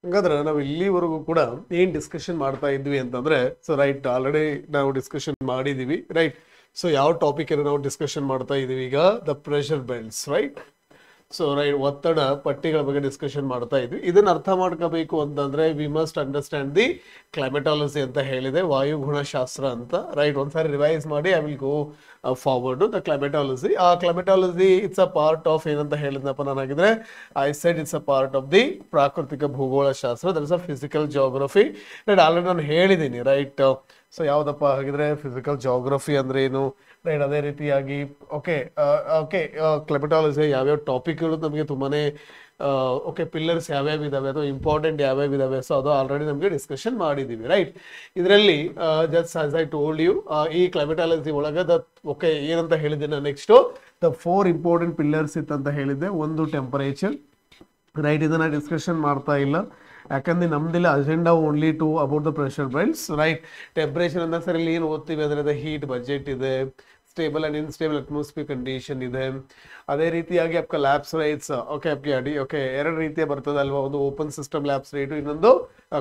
ಹಾಗಾದ್ರೆ ನಾವು ಇಲ್ಲಿವರೆಗೂ ಕೂಡ ಏನ್ ಡಿಸ್ಕಷನ್ ಮಾಡ್ತಾ ಇದ್ವಿ ಅಂತಂದ್ರೆ, ಸೊ ರೈಟ್ ಆಲ್ರೆಡಿ ನಾವು ಡಿಸ್ಕಷನ್ ಮಾಡಿದೀವಿ, ರೈಟ್. ಸೊ ಯಾವ ಟಾಪಿಕ್ ಅನ್ನು ನಾವು ಡಿಸ್ಕಷನ್ ಮಾಡ್ತಾ ಇದೀವಿ ಈಗ? The pressure belts, right. So right, ಒತ್ತಡ ಪಟ್ಟಿಗಳ ಬಗ್ಗೆ ಡಿಸ್ಕಷನ್ ಮಾಡ್ತಾ ಇದ್ವಿ. ಇದನ್ನ ಅರ್ಥ ಮಾಡ್ಕೋಬೇಕು ಅಂತಂದ್ರೆ we must understand the climatology ಅಂತ ಹೇಳಿದೆ, ವಾಯುಗುಣಶಾಸ್ತ್ರ ಅಂತ, ರೈಟ್. ಒಂದ್ಸಾರಿ ರಿವೈಸ್ ಮಾಡಿ I will go forward the climatology. ಆ climatology it's a part of ಏನಂತ ಹೇಳಿದ್ನಪ್ಪ ನಾನಾಗಿದ್ರೆ, I said it's a part of the ಪ್ರಾಕೃತಿಕ ಭೂಗೋಳ ಶಾಸ್ತ್ರ, that is a physical geography. Right, already ನಾನು ಹೇಳಿದ್ದೀನಿ, ರೈಟ್. ಸೊ ಯಾವ್ದಪ್ಪ ಹಾಗಿದ್ರೆ ಫಿಸಿಕಲ್ ಜಿಯೋಗ್ರಫಿ ಅಂದ್ರೆ ಏನು, ರೈಟ್. ಅದೇ ರೀತಿಯಾಗಿ ಓಕೆ ಓಕೆ ಕ್ಲೈಮೆಟಾಲಜಿ ಯಾವ್ಯಾವ ಟಾಪಿಕ್ಗಳು ನಮಗೆ ತುಂಬಾನೇ ಓಕೆ ಪಿಲ್ಲರ್ಸ್ ಯಾವ್ಯಾವ ಇದಾವೆ ಅಥವಾ ಇಂಪಾರ್ಟೆಂಟ್ ಯಾವ್ಯಾವ ಇದಾವೆ, ಸೊ ಅದು ಆಲ್ರೆಡಿ ನಮಗೆ ಡಿಸ್ಕಷನ್ ಮಾಡಿದೀವಿ, ರೈಟ್. ಇದರಲ್ಲಿ just as I told you, ಈ ಕ್ಲೈಮೆಟಾಲಜಿ ಒಳಗ ಓಕೆ ಏನಂತ ಹೇಳಿದ್ದೀನಿ ನೆಕ್ಸ್ಟ್, ದ 4 ಇಂಪಾರ್ಟೆಂಟ್ ಪಿಲ್ಲರ್ಸ್ ಇತ್ತಂತ ಹೇಳಿದ್ದೆ. ಒಂದು ಟೆಂಪರೇಚರ್, ರೈಟ್. ಇದನ್ನ ಡಿಸ್ಕಷನ್ ಮಾಡ್ತಾ ಇಲ್ಲ ಯಾಕಂದ್ರೆ ನಮ್ದಿಲ್ಲ agenda only to about the pressure belts, right. Temperature ಅನ್ನೋ ಸರಿ ಏನು ಓದ್ತೀವಿ ಅಂದ್ರೆ ಹೀಟ್ ಬಜೆಟ್ ಇದೆ, stable and unstable atmosphere condition ಇದೆ. ಅದೇ ರೀತಿಯಾಗಿ आपका ಲ್ಯಾಬ್ಸ್ ರೈಟ್ಸ್ ಓಕೆ आपकी ಓಕೆ ಎರಡು ರೀತಿಯ ಬರ್ತದೆ ಅಲ್ವಾ, ಒಂದು ಓಪನ್ ಸಿಸ್ಟಮ್ ಲ್ಯಾಬ್ಸ್ ರೇಟ್, ಇನ್ನೊಂದು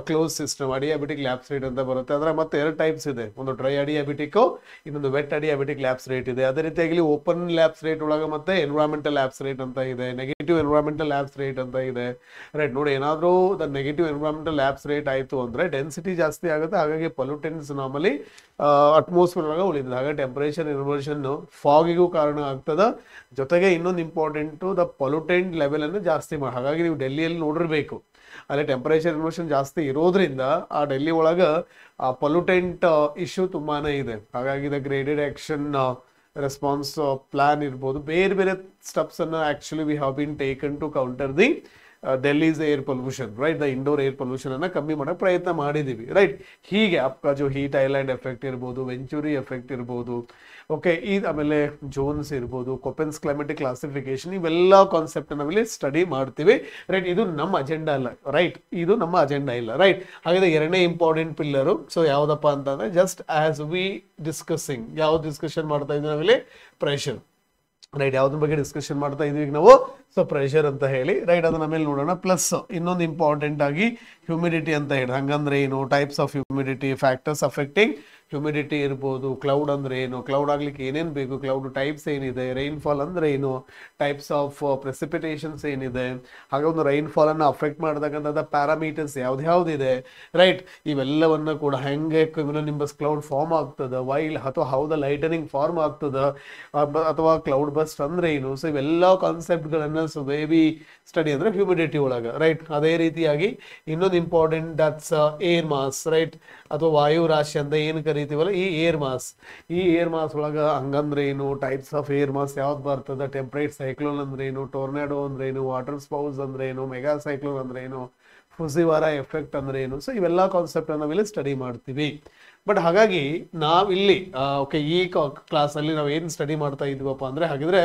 ಕ್ಲೋಸ್ ಸಿಸ್ಟಮ್ ಅಡಿಯಾಬಿಟಿಕ್ ಲ್ಯಾಬ್ಸ್ ರೇಟ್ ಅಂತ ಬರುತ್ತೆ. ಅದರ ಮತ್ತೆ 2 ಟೈಪ್ಸ್ ಇದೆ, ಒಂದು ಡ್ರೈ ಅಡಿಯಾಬಿಟಿಕ್, ಇನ್ನೊಂದು ವೆಟ್ ಅಡಿಯಾಬಿಟಿಕ್ ಲ್ಯಾಬ್ಸ್ ರೇಟ್ ಇದೆ. ಅದೇ ರೀತಿಯಾಗಿ ಓಪನ್ ಲ್ಯಾಬ್ಸ್ ರೇಟ್ ಒಳಗೆ ಮತ್ತೆ ಎನ್ವಿರಾನ್ಮೆಂಟಲ್ ಲ್ಯಾಬ್ಸ್ ರೇಟ್ ಅಂತ ಇದೆ, ನೆಗೆಟಿವ್ ಎನ್ವಿರಾನ್ಮೆಂಟಲ್ ಲ್ಯಾಬ್ಸ್ ರೇಟ್ ಅಂತ ಇದೆ, ರೈಟ್. ನೋಡಿ, ಏನಾದ್ರೂ the negative environmental labs rate ಆಯ್ತು ಅಂದ್ರೆ ಡೆನ್ಸಿಟಿ ಜಾಸ್ತಿ ಆಗುತ್ತೆ, ಹಾಗಾಗಿ ಪೊಲ್ಯೂಟೆಂಟ್ಸ್ ನಾರ್ಮಲಿ ಅಟ್ಮಾಸ್ಫಿಯರ್ ಒಳಗೆ ಉಳಿತದೆ, ಹಾಗಾಗಿ ಟೆಂಪರೇಚರ್ ಇನ್ವರ್ಷನ್ ಫಾಗಿಗೂ ಕಾರಣ ಆಗ್ತದೆ. ಜೊತೆಗೆ ಇನ್ನೊಂದು ಇಂಪಾರ್ಟೆಂಟ್, ದ ಪೊಲ್ಯೂಟೆಂಟ್ ಲೆವೆಲ್ ಅನ್ನು ಜಾಸ್ತಿ ಮಾಡಿ, ಹಾಗಾಗಿ ನೀವು ಡೆಲ್ಲಿಯಲ್ಲಿ ನೋಡಿರ್ಬೇಕು, ಅಲ್ಲಿ ಟೆಂಪರೇಚರ್ ಇನ್ವರ್ಷನ್ ಜಾಸ್ತಿ ಇರೋದ್ರಿಂದ ಆ ಡೆಲ್ಲಿ ಒಳಗ ಆ ಪೊಲ್ಯೂಟೆಂಟ್ ಇಶ್ಯೂ ತುಂಬಾನೇ ಇದೆ. ಹಾಗಾಗಿ the graded action response plan ಇರ್ಬೋದು, ಬೇರೆ ಬೇರೆ ಸ್ಟೆಪ್ಸ್ ಅನ್ನು actually we have been taken to counter the Delhi's air pollution, right. The indoor air pollution ಅನ್ನ ಕಮ್ಮಿ ಮಾಡೋ ಪ್ರಯತ್ನ ಮಾಡಿದೀವಿ, ರೈಟ್. ಹೀಗೆ ಅಪ್ಕಾ ಜೋ ಹೀಟ್ ಐಲ್ಯಾಂಡ್ ಎಫೆಕ್ಟ್ ಇರ್ಬೋದು, ವೆಂಚುರಿ ಎಫೆಕ್ಟ್ ಇರ್ಬೋದು, ಓಕೆ, ಆಮೇಲೆ ಜೋನ್ಸ್ ಇರ್ಬೋದು, ಕೊಪೆನ್ಸ್ ಕ್ಲೈಮೆಟಿಕ್ ಕ್ಲಾಸಿಫಿಕೇಶನ್, ಇವೆಲ್ಲ ಕಾನ್ಸೆಪ್ಟ್ ನಾವಿಲ್ಲಿ ಸ್ಟಡಿ ಮಾಡ್ತೀವಿ, ರೈಟ್. ಇದು ನಮ್ಮ ಅಜೆಂಡಾ ಅಲ್ಲ, ರೈಟ್. ಇದು ನಮ್ಮ ಅಜೆಂಡಾ ಇಲ್ಲ, ರೈಟ್. ಹಾಗಾದ್ರೆ ಎರಡನೇ ಇಂಪಾರ್ಟೆಂಟ್ ಪಿಲ್ಲರು, ಸೊ ಯಾವ್ದಪ್ಪ ಅಂತಂದ್ರೆ ಜಸ್ಟ್ ಆಸ್ ವಿ ಡಿಸ್ಕಸಿಂಗ್, ಯಾವ್ದು ಡಿಸ್ಕಷನ್ ಮಾಡ್ತಾ ಇದ್ವಿ ನಾವಿಲ್ಲಿ? Pressure, right. ಯಾವ್ದ್ರ ಬಗ್ಗೆ ಡಿಸ್ಕಷನ್ ಮಾಡ್ತಾ ಇದೀವಿ ನಾವು? ಸೊ ಪ್ರೆಷರ್ ಅಂತ ಹೇಳಿ, ರೈಟ್. ಅದನ್ನ ಮೇಲೆ ನೋಡೋಣ. ಪ್ಲಸ್ ಇನ್ನೊಂದು ಇಂಪಾರ್ಟೆಂಟ್ ಆಗಿ ಹ್ಯೂಮಿಡಿಟಿ ಅಂತ ಹೇಳಿ, ಹಂಗಂದ್ರೆ ಏನು, types of humidity, factors affecting humidity ಇರ್ಬೋದು, ಕ್ಲೌಡ್ ಅಂದ್ರೆ ಏನು, ಕ್ಲೌಡ್ ಆಗ್ಲಿಕ್ಕೆ ಏನೇನು ಬೇಕು, ಕ್ಲೌಡ್ ಟೈಪ್ಸ್ ಏನಿದೆ, ರೈನ್ಫಾಲ್ ಅಂದ್ರೆ ಏನು, ಟೈಪ್ಸ್ ಆಫ್ ಪ್ರೆಸಿಪಿಟೇಷನ್ಸ್ ಏನಿದೆ, ಹಾಗೆ ಒಂದು ರೈನ್ಫಾಲ್ ಅನ್ನು ಅಫೆಕ್ಟ್ ಮಾಡತಕ್ಕಂಥದ್ದು ಪ್ಯಾರಾಮೀಟರ್ಸ್ ಯಾವ್ದ್ಯಾವ್ದಿದೆ, ರೈಟ್. ಇವೆಲ್ಲವನ್ನ ಕೂಡ ಹೆಂಗೆ ಕ್ಯುಮುಲೋನಿಂಬಸ್ ಕ್ಲೌಡ್ ಫಾರ್ಮ್ ಆಗ್ತದೆ, ವೈಲ್ ಅಥವಾ ಹೌದ ಲೈಟನಿಂಗ್ ಫಾರ್ಮ್ ಆಗ್ತದೆ, ಅಥವಾ ಕ್ಲೌಡ್ ಬಸ್ಟ್ ಅಂದ್ರೆ ಏನು, ಸೊ ಇವೆಲ್ಲ ಕಾನ್ಸೆಪ್ಟ್ಗಳನ್ನ ಸೊ ಬೇಬಿ ಸ್ಟಡಿ ಅಂದ್ರೆ ಹ್ಯೂಮಿಡಿಟಿ ಒಳಗ, ರೈಟ್. ಅದೇ ರೀತಿಯಾಗಿ ಇನ್ನೊಂದು important that's air mass, right, ಅಥವಾ ವಾಯು ರಾಶಿ ಅಂತ ಏನು ಕರಿತೀವಲ್ಲ, ಈ ಏರ್ ಮಾಸ್. ಈ ಏರ್ ಮಾಸ್ ಒಳಗ ಹಂಗಂದ್ರೆ ಏನು, ಟೈಪ್ಸ್ ಆಫ್ ಏರ್ ಮಾಸ್ ಯಾವ್ದು ಬರ್ತದೆ, ಟೆಂಪರೇಟ್ ಸೈಕ್ಲೋನ್ ಅಂದ್ರೆ ಏನು, ಟೊರ್ನಾಡೋ ಅಂದ್ರೆ ಏನು, ವಾಟರ್ ಸ್ಪೌಸ್ ಅಂದ್ರೆ ಏನು, ಮೆಗಾ ಸೈಕ್ಲೋನ್ ಅಂದ್ರೆ ಏನು, ಫುಜಿವಾರಾ ಎಫೆಕ್ಟ್ ಅಂದ್ರೆ ಏನು, ಸೊ ಇವೆಲ್ಲ ಕಾನ್ಸೆಪ್ಟ್ ನಾವಿಲ್ಲಿ ಸ್ಟಡಿ ಮಾಡ್ತೀವಿ. ಬಟ್ ಹಾಗಾಗಿ ನಾವಿಲ್ಲಿ ಓಕೆ ಈ ಕ್ಲಾಸ್ ಅಲ್ಲಿ ನಾವು ಏನು ಸ್ಟಡಿ ಮಾಡ್ತಾ ಇದ್ವಪ್ಪ ಅಂದ್ರೆ, ಹಾಗಿದ್ರೆ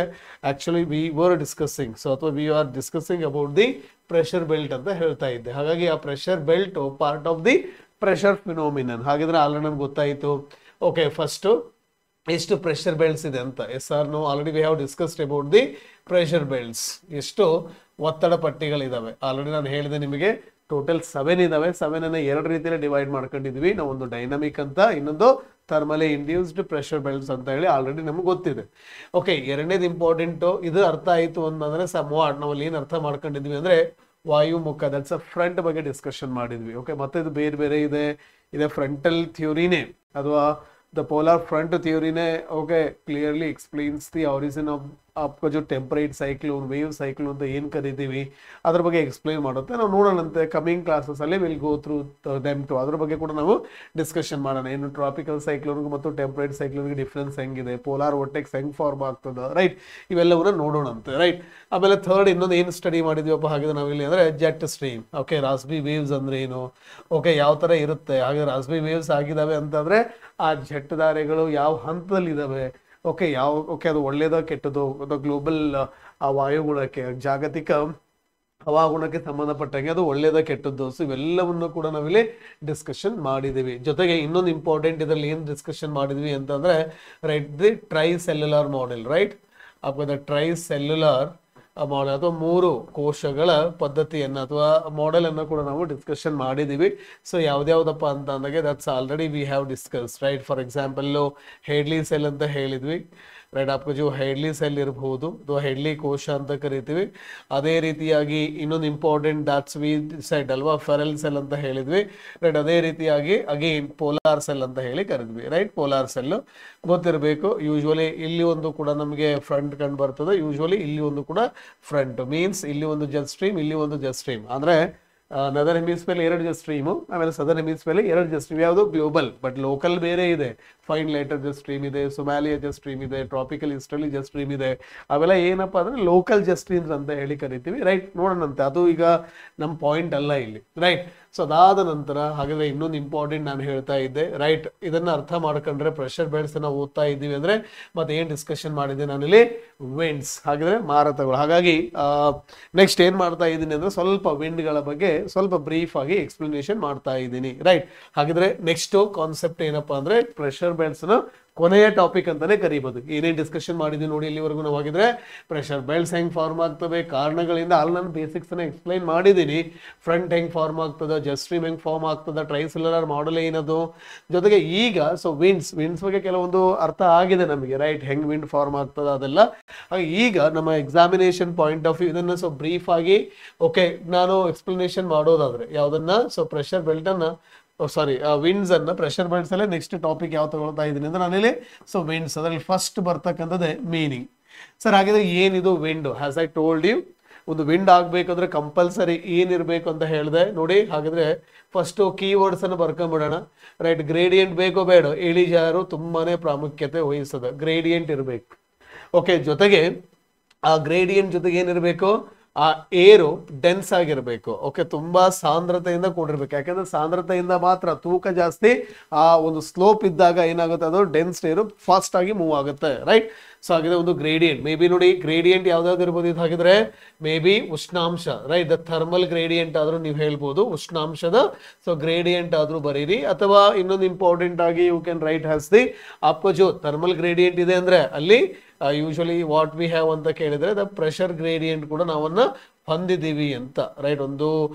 actually we were discussing, so ಅಥವಾ we are discussing about the pressure belt ಅಂತ ಹೇಳ್ತಾ ಇದ್ದೆ. ಹಾಗಾಗಿ ಆ pressure belt part of the pressure phenomenon. ಹಾಗಿದ್ರೆ ಆಲ್ರೆಡಿ ನಮ್ಗೆ ಗೊತ್ತಾಯಿತು, ಓಕೆ. ಫಸ್ಟ್ ಎಷ್ಟು ಪ್ರೆಷರ್ ಬೆಲ್ಟ್ಸ್ ಇದೆ ಅಂತ, yes or no, already we have discussed about the pressure belts. ಎಷ್ಟು ಒತ್ತಡ ಪಟ್ಟಿಗಳಿದಾವೆ ಆಲ್ರೆಡಿ ನಾನು ಹೇಳಿದೆ ನಿಮಗೆ, ಟೋಟಲ್ 7 ಇದಾವೆ. 7 ಅನ್ನ 2 ರೀತಿಯಲ್ಲಿ ಡಿವೈಡ್ ಮಾಡ್ಕೊಂಡಿದ್ವಿ ನಾವು, ಒಂದು ಡೈನಮಿಕ್ ಅಂತ, ಇನ್ನೊಂದು ಥರ್ಮಲಿ ಇಂಡ್ಯೂಸ್ಡ್ ಪ್ರೆಷರ್ ಬೆಲ್ಟ್ಸ್ ಅಂತ ಹೇಳಿ ಆಲ್ರೆಡಿ ನಮ್ಗೆ ಗೊತ್ತಿದೆ. ಓಕೆ, ಎರಡನೇದು ಇಂಪಾರ್ಟೆಂಟ್, ಇದು ಅರ್ಥ ಆಯ್ತು ಅಂತಂದ್ರೆ ಸಮವಾಟ್ ನಾವಲ್ಲಿ ಏನು ಅರ್ಥ ಮಾಡ್ಕೊಂಡಿದ್ವಿ ಅಂದ್ರೆ ವಾಯು ಮುಖ, ದಟ್ಸ್ ಅ ಫ್ರಂಟ್ ಬಗ್ಗೆ ಡಿಸ್ಕಷನ್ ಮಾಡಿದ್ವಿ. ಓಕೆ, ಮತ್ತೆ ಇದು ಬೇರೆ ಬೇರೆ ಇದೆ ಫ್ರಂಟಲ್ ಥಿಯೋರಿನೇ ಅಥವಾ ದ ಪೋಲಾರ್ ಫ್ರಂಟ್ ಥಿಯೋರಿನೇ, okay, clearly explains the origin of आपका जो टेम्परेट साइक्लोन, वेव साइक्लोन ಅಂತ ಏನು ಕರೀತೀವಿ ಅದರ ಬಗ್ಗೆ ಎಕ್ಸ್ಪ್ಲೇನ್ ಮಾಡುತ್ತೆ. ನಾವು ನೋಡೋಣಂತೆ ಕಮಿಂಗ್ ಕ್ಲಾಸಸ್ ಅಲ್ಲಿ will go through them too, ಅದ್ರ ಬಗ್ಗೆ ಕೂಡ ನಾವು ಡಿಸ್ಕಷನ್ ಮಾಡೋಣ. ಏನು ಟ್ರಾಪಿಕಲ್ ಸೈಕ್ಲೋನ್ಗೆ ಮತ್ತು ಟೆಂಪರೇಟ್ ಸೈಕ್ಲೋನ್ಗೆ ಡಿಫ್ರೆನ್ಸ್ ಹೆಂಗಿದೆ, ಪೋಲಾರ್ ವರ್ಟೆಕ್ಸ್ ಹೆಂಗ್ ಫಾರ್ಮ್ ಆಗ್ತದೆ, ರೈಟ್. ಇವೆಲ್ಲವನ್ನ ನೋಡೋಣಂತೆ, ರೈಟ್. ಆಮೇಲೆ ಥರ್ಡ್ ಇನ್ನೊಂದು ಏನು ಸ್ಟಡಿ ಮಾಡಿದ್ವಿಪ್ಪ ಹಾಗೆ ನಾವಿಲ್ಲಿ ಅಂದ್ರೆ ಜೆಟ್ ಸ್ಟ್ರೀಮ್. ಓಕೆ, ರಾಸ್ಬಿ ವೇವ್ಸ್ ಅಂದ್ರೆ ಏನು, ಓಕೆ, ಯಾವ ತರ ಇರುತ್ತೆ, ಹಾಗೆ ರಾಸ್ಬಿ ವೇವ್ಸ್ ಆಗಿದಾವೆ ಅಂತಂದ್ರೆ ಆ ಜೆಟ್ ಧಾರೆಗಳು ಯಾವ ಹಂತದಲ್ಲಿ ಇದಾವೆ, ಓಕೆ, ಅದು ಒಳ್ಳೇದ ಕೆಟ್ಟದ್ದು, ಗ್ಲೋಬಲ್ ಆ ವಾಯುಗುಣಕ್ಕೆ, ಜಾಗತಿಕ ಹವಾಗುಣಕ್ಕೆ ಸಂಬಂಧಪಟ್ಟಂಗೆ ಅದು ಒಳ್ಳೇದ ಕೆಟ್ಟದ್ದು, ಸೊ ಇವೆಲ್ಲವನ್ನು ಕೂಡ ನಾವಿಲ್ಲಿ ಡಿಸ್ಕಷನ್ ಮಾಡಿದೀವಿ. ಜೊತೆಗೆ ಇನ್ನೊಂದು ಇಂಪಾರ್ಟೆಂಟ್ ಇದರಲ್ಲಿ ಏನು ಡಿಸ್ಕಷನ್ ಮಾಡಿದ್ವಿ ಅಂತಂದ್ರೆ, right, the try cellular model, right. The try cellular model ಅಥವಾ 3 ಕೋಶಗಳ ಪದ್ಧತಿಯನ್ನು ಅಥವಾ ಮಾಡೆಲ್ ಅನ್ನು ಕೂಡ ನಾವು ಡಿಸ್ಕಷನ್ ಮಾಡಿದೀವಿ. ಸೊ ಯಾವ್ದಾವ್ದಪ್ಪ ಅಂತ ಅಂದಾಗೆ that's already we have discuss, right. For example Headley cell ಅಂತ ಹೇಳಿದ್ವಿ, ರೈಟ್. आपको जो ಹೆಡ್ಲಿ ಸೆಲ್ ಇರಬಹುದು ಅಥವಾ ಹೆಡ್ಲಿ ಕೋಶ ಅಂತ ಕರಿತೀವಿ. ಅದೇ ರೀತಿಯಾಗಿ ಇನ್ನೊಂದು ಇಂಪಾರ್ಟೆಂಟ್ ದಟ್ಸ್ ವಿ ಸೆಡ್ ಅಲ್ವಾ, ಫೆರಲ್ ಸೆಲ್ ಅಂತ ಹೇಳಿದ್ವಿ, ರೈಟ್. ಅದೇ ರೀತಿಯಾಗಿ ಅಗೇನ್ ಪೋಲಾರ್ ಸೆಲ್ ಅಂತ ಹೇಳಿ ಕರಿದ್ವಿ, ರೈಟ್. ಪೋಲಾರ್ ಸೆಲ್ ಗೊತ್ತಿರಬೇಕು. ಯೂಶುವಲಿ ಇಲ್ಲಿ ಒಂದು ಕೂಡ ನಮಗೆ ಫ್ರಂಟ್ ಕಂಡು ಬರ್ತದೆ, ಯೂಶುವಲಿ ಇಲ್ಲಿ ಒಂದು ಕೂಡ ಫ್ರಂಟ್ ಮೀನ್ಸ್ ಇಲ್ಲಿ ಒಂದು ಜೆಟ್ ಸ್ಟ್ರೀಮ್, ಇಲ್ಲಿ ಒಂದು ಜೆಟ್ ಸ್ಟ್ರೀಮ್. ಅಂದ್ರೆ ನದರ್ ಹೆಮಿಸ್ಫಿಯರ್ 2 ಜೆಟ್ ಸ್ಟ್ರೀಮು, ಆಮೇಲೆ ಸದರ್ನ್ ಹೆಮಿಸ್ಫಿಯರ್ 2 ಜೆಟ್ ಸ್ಟ್ರೀಮ್. ಯಾವುದು ಗ್ಲೋಬಲ್, ಬಟ್ ಲೋಕಲ್ ಬೇರೆ ಇದೆ. ಫೈನ್ ಲೇಟರ್ ಜೆಟ್ ಸ್ಟ್ರೀಮ್ ಇದೆ, ಸೊಮಾಲಿಯಾ ಜೆಟ್ ಸ್ಟ್ರೀಮ್ ಇದೆ, ಟ್ರಾಪಿಕಲ್ ಈಸ್ಟರ್ಲಿ ಜೆಟ್ ಸ್ಟ್ರೀಮ್ ಇದೆ. ಅವೆಲ್ಲ ಏನಪ್ಪ ಅಂದ್ರೆ ಲೋಕಲ್ ಜೆಟ್ ಸ್ಟ್ರೀಮ್ಸ್ ಅಂತ ಹೇಳಿ ಕರಿತೀವಿ, ರೈಟ್. ನೋಡೋಣಂತೆ, ಅದು ಈಗ ನಮ್ಮ ಪಾಯಿಂಟ್ ಅಲ್ಲ ಇಲ್ಲಿ, ರೈಟ್. ಸೊ ಅದಾದ ನಂತರ ಹಾಗಾದ್ರೆ ಇನ್ನೊಂದು ಇಂಪಾರ್ಟೆಂಟ್ ನಾನು ಹೇಳ್ತಾ ಇದ್ದೆ, ರೈಟ್. ಇದನ್ನ ಅರ್ಥ ಮಾಡ್ಕೊಂಡ್ರೆ ಪ್ರೆಷರ್ ಬೆಲ್ಟ್ಸ್ ನಾವು ಓದ್ತಾ ಇದ್ದೀವಿ ಅಂದ್ರೆ ಮತ್ತೆ ಏನ್ ಡಿಸ್ಕಷನ್ ಮಾಡಿದ್ದೆ ನಾನಿಲ್ಲಿ, ವಿಂಡ್ಸ್, ಹಾಗಿದ್ರೆ ಮಾರುತಗಳು. ಹಾಗಾಗಿ ನೆಕ್ಸ್ಟ್ ಏನ್ ಮಾಡ್ತಾ ಇದ್ದೀನಿ ಅಂದ್ರೆ ಸ್ವಲ್ಪ ವಿಂಡ್ಗಳ ಬಗ್ಗೆ ಸ್ವಲ್ಪ ಬ್ರೀಫ್ ಆಗಿ ಎಕ್ಸ್ಪ್ಲನೇಷನ್ ಮಾಡ್ತಾ ಇದ್ದೀನಿ, ರೈಟ್. ಹಾಗಿದ್ರೆ ನೆಕ್ಸ್ಟ್ ಕಾನ್ಸೆಪ್ಟ್ ಏನಪ್ಪಾ ಅಂದ್ರೆ ಪ್ರೆಷರ್ ಬೆಲ್ಟ್ಸ್ ನ ಕೊನೆಯ ಟಾಪಿಕ್ ಅಂತಾನೆ ಕರಿಬಹುದು. ಏನೇನ್ ಡಿಸ್ಕಷನ್ ಮಾಡಿದ್ವಿ ನೋಡಿ ಇಲ್ಲಿವರೆಗೂ ನಾವು. ಹಾಗಿದ್ರೆ ಪ್ರೆಷರ್ ಬೆಲ್ಟ್ಸ್ ಹೆಂಗ್ ಫಾರ್ಮ್ ಆಗ್ತವೆ ಕಾರಣಗಳಿಂದ ಅಲ್ಲಿ ನಾನು ಬೇಸಿಕ್ಸ್ ಅನ್ನ ಎಕ್ಸ್ಪ್ಲೈನ್ ಮಾಡಿದ್ದೀನಿ. ಫ್ರಂಟ್ ಹೆಂಗ್ ಫಾರ್ಮ್ ಆಗ್ತದ, ಜೆಟ್ ಸ್ಟ್ರೀಮ್ ಹೆಂಗ್ ಫಾರ್ಮ್ ಆಗ್ತದ, ಟ್ರೈಸೆಲ್ಯುಲರ್ ಮಾಡೆಲ್ ಏನದು, ಜೊತೆಗೆ ಈಗ ಸೊ ವಿಂಡ್ಸ್ ಬಗ್ಗೆ ಕೆಲವೊಂದು ಅರ್ಥ ಆಗಿದೆ ನಮಗೆ, ರೈಟ್. ಹೆಂಗ್ ವಿಂಡ್ ಫಾರ್ಮ್ ಆಗ್ತದ ಅದೆಲ್ಲ. ಈಗ ನಮ್ಮ ಎಕ್ಸಾಮಿನೇಷನ್ ಪಾಯಿಂಟ್ ಆಫ್ ವ್ಯೂ ಇದನ್ನ ಸೊ ಬ್ರೀಫ್ ಆಗಿ ಓಕೆ ನಾನು ಎಕ್ಸ್ಪ್ಲನೇಷನ್ ಮಾಡೋದಾದ್ರೆ ಯಾವ್ದನ್ನ, ಸೊ ಪ್ರೆಷರ್ ಬೆಲ್ಟ್ ಅನ್ನ ವಿಂಡ್ಸ್ ಅನ್ನ ಪ್ರೆಷರ್ ಬೆಲ್ಟ್ಸ್ ಅಲ್ಲೇ ನೆಕ್ಸ್ಟ್ ಟಾಪಿಕ್ ಯಾವ ತಗೊಳ್ತಾ ಇದ್ದೀನಿ ಅಂದ್ರೆ ನಾನಿಲ್ಲಿ ಸೊ ವಿಂಡ್ಸ್ ಅದರಲ್ಲಿ ಫಸ್ಟ್ ಬರ್ತಕ್ಕಂಥದ್ದೇ ಮೀನಿಂಗ್. ಸರ್ ಹಾಗಿದ್ರೆ ಏನಿದು wind? As I told you, ಒಂದು ವಿಂಡ್ ಆಗ್ಬೇಕಂದ್ರೆ ಕಂಪಲ್ಸರಿ ಏನಿರ್ಬೇಕು ಅಂತ ಹೇಳಿದೆ ನೋಡಿ. ಹಾಗಾದ್ರೆ ಫಸ್ಟ್ ಕೀವರ್ಡ್ಸ್ ಅನ್ನು ಬರ್ಕೊಂಡ್ಬಿಡೋಣ, ರೈಟ್. ಗ್ರೇಡಿಯಂಟ್ ಬೇಕೋ ಬೇಡ, ಇಳಿಜಾರು ತುಂಬಾನೇ ಪ್ರಾಮುಖ್ಯತೆ ವಹಿಸ್ತದೆ, ಗ್ರೇಡಿಯಂಟ್ ಇರಬೇಕು. ಓಕೆ, ಜೊತೆಗೆ ಆ ಗ್ರೇಡಿಯಂಟ್ ಜೊತೆಗೆ ಏನಿರಬೇಕು, ಆ ಏರು ಡೆನ್ಸ್ ಆಗಿರ್ಬೇಕು. ಓಕೆ, ತುಂಬಾ ಸಾಂದ್ರತೆಯಿಂದ ಕೂಡಿರ್ಬೇಕು. ಯಾಕಂದ್ರೆ ಸಾಂದ್ರತೆಯಿಂದ ಮಾತ್ರ ತೂಕ ಜಾಸ್ತಿ, ಆ ಒಂದು ಸ್ಲೋಪ್ ಇದ್ದಾಗ ಏನಾಗುತ್ತೆ, ಅದು ಡೆನ್ಸ್ ಏರು ಫಾಸ್ಟ್ ಆಗಿ ಮೂವ್ ಆಗುತ್ತೆ, ರೈಟ್. ಸೊ ಹಾಗಿದ್ರೆ ಒಂದು ಗ್ರೇಡಿಯಂಟ್ ಮೇ ಬಿ ನೋಡಿ, ಗ್ರೇಡಿಯಂಟ್ ಯಾವ್ದಾದ್ರು ಇರ್ಬೋದು. ಇದು ಹಾಗಿದ್ರೆ ಮೇ ಬಿ ಉಷ್ಣಾಂಶ, ರೈಟ್. ದ ಥರ್ಮಲ್ ಗ್ರೇಡಿಯಂಟ್ ಆದ್ರೂ ನೀವು ಹೇಳ್ಬೋದು, ಉಷ್ಣಾಂಶದ ಸೊ ಗ್ರೇಡಿಯಂಟ್ ಆದ್ರೂ ಬರೀರಿ. ಅಥವಾ ಇನ್ನೊಂದು ಇಂಪಾರ್ಟೆಂಟ್ ಆಗಿ you can write has the ಆಪ್ಕೋ ಜೋ ಥರ್ಮಲ್ ಗ್ರೇಡಿಯಂಟ್ ಇದೆ ಅಂದ್ರೆ ಅಲ್ಲಿ ಯೂಶಲಿ ವಾಟ್ ವಿ ಹ್ಯಾವ್ ಅಂತ ಕೇಳಿದ್ರೆ ದ ಪ್ರೆಷರ್ ಗ್ರೇಡಿಯಂಟ್ ಕೂಡ ನಾವನ್ನ ಹೊಂದಿದ್ದೀವಿ ಅಂತ, ರೈಟ್. ಒಂದು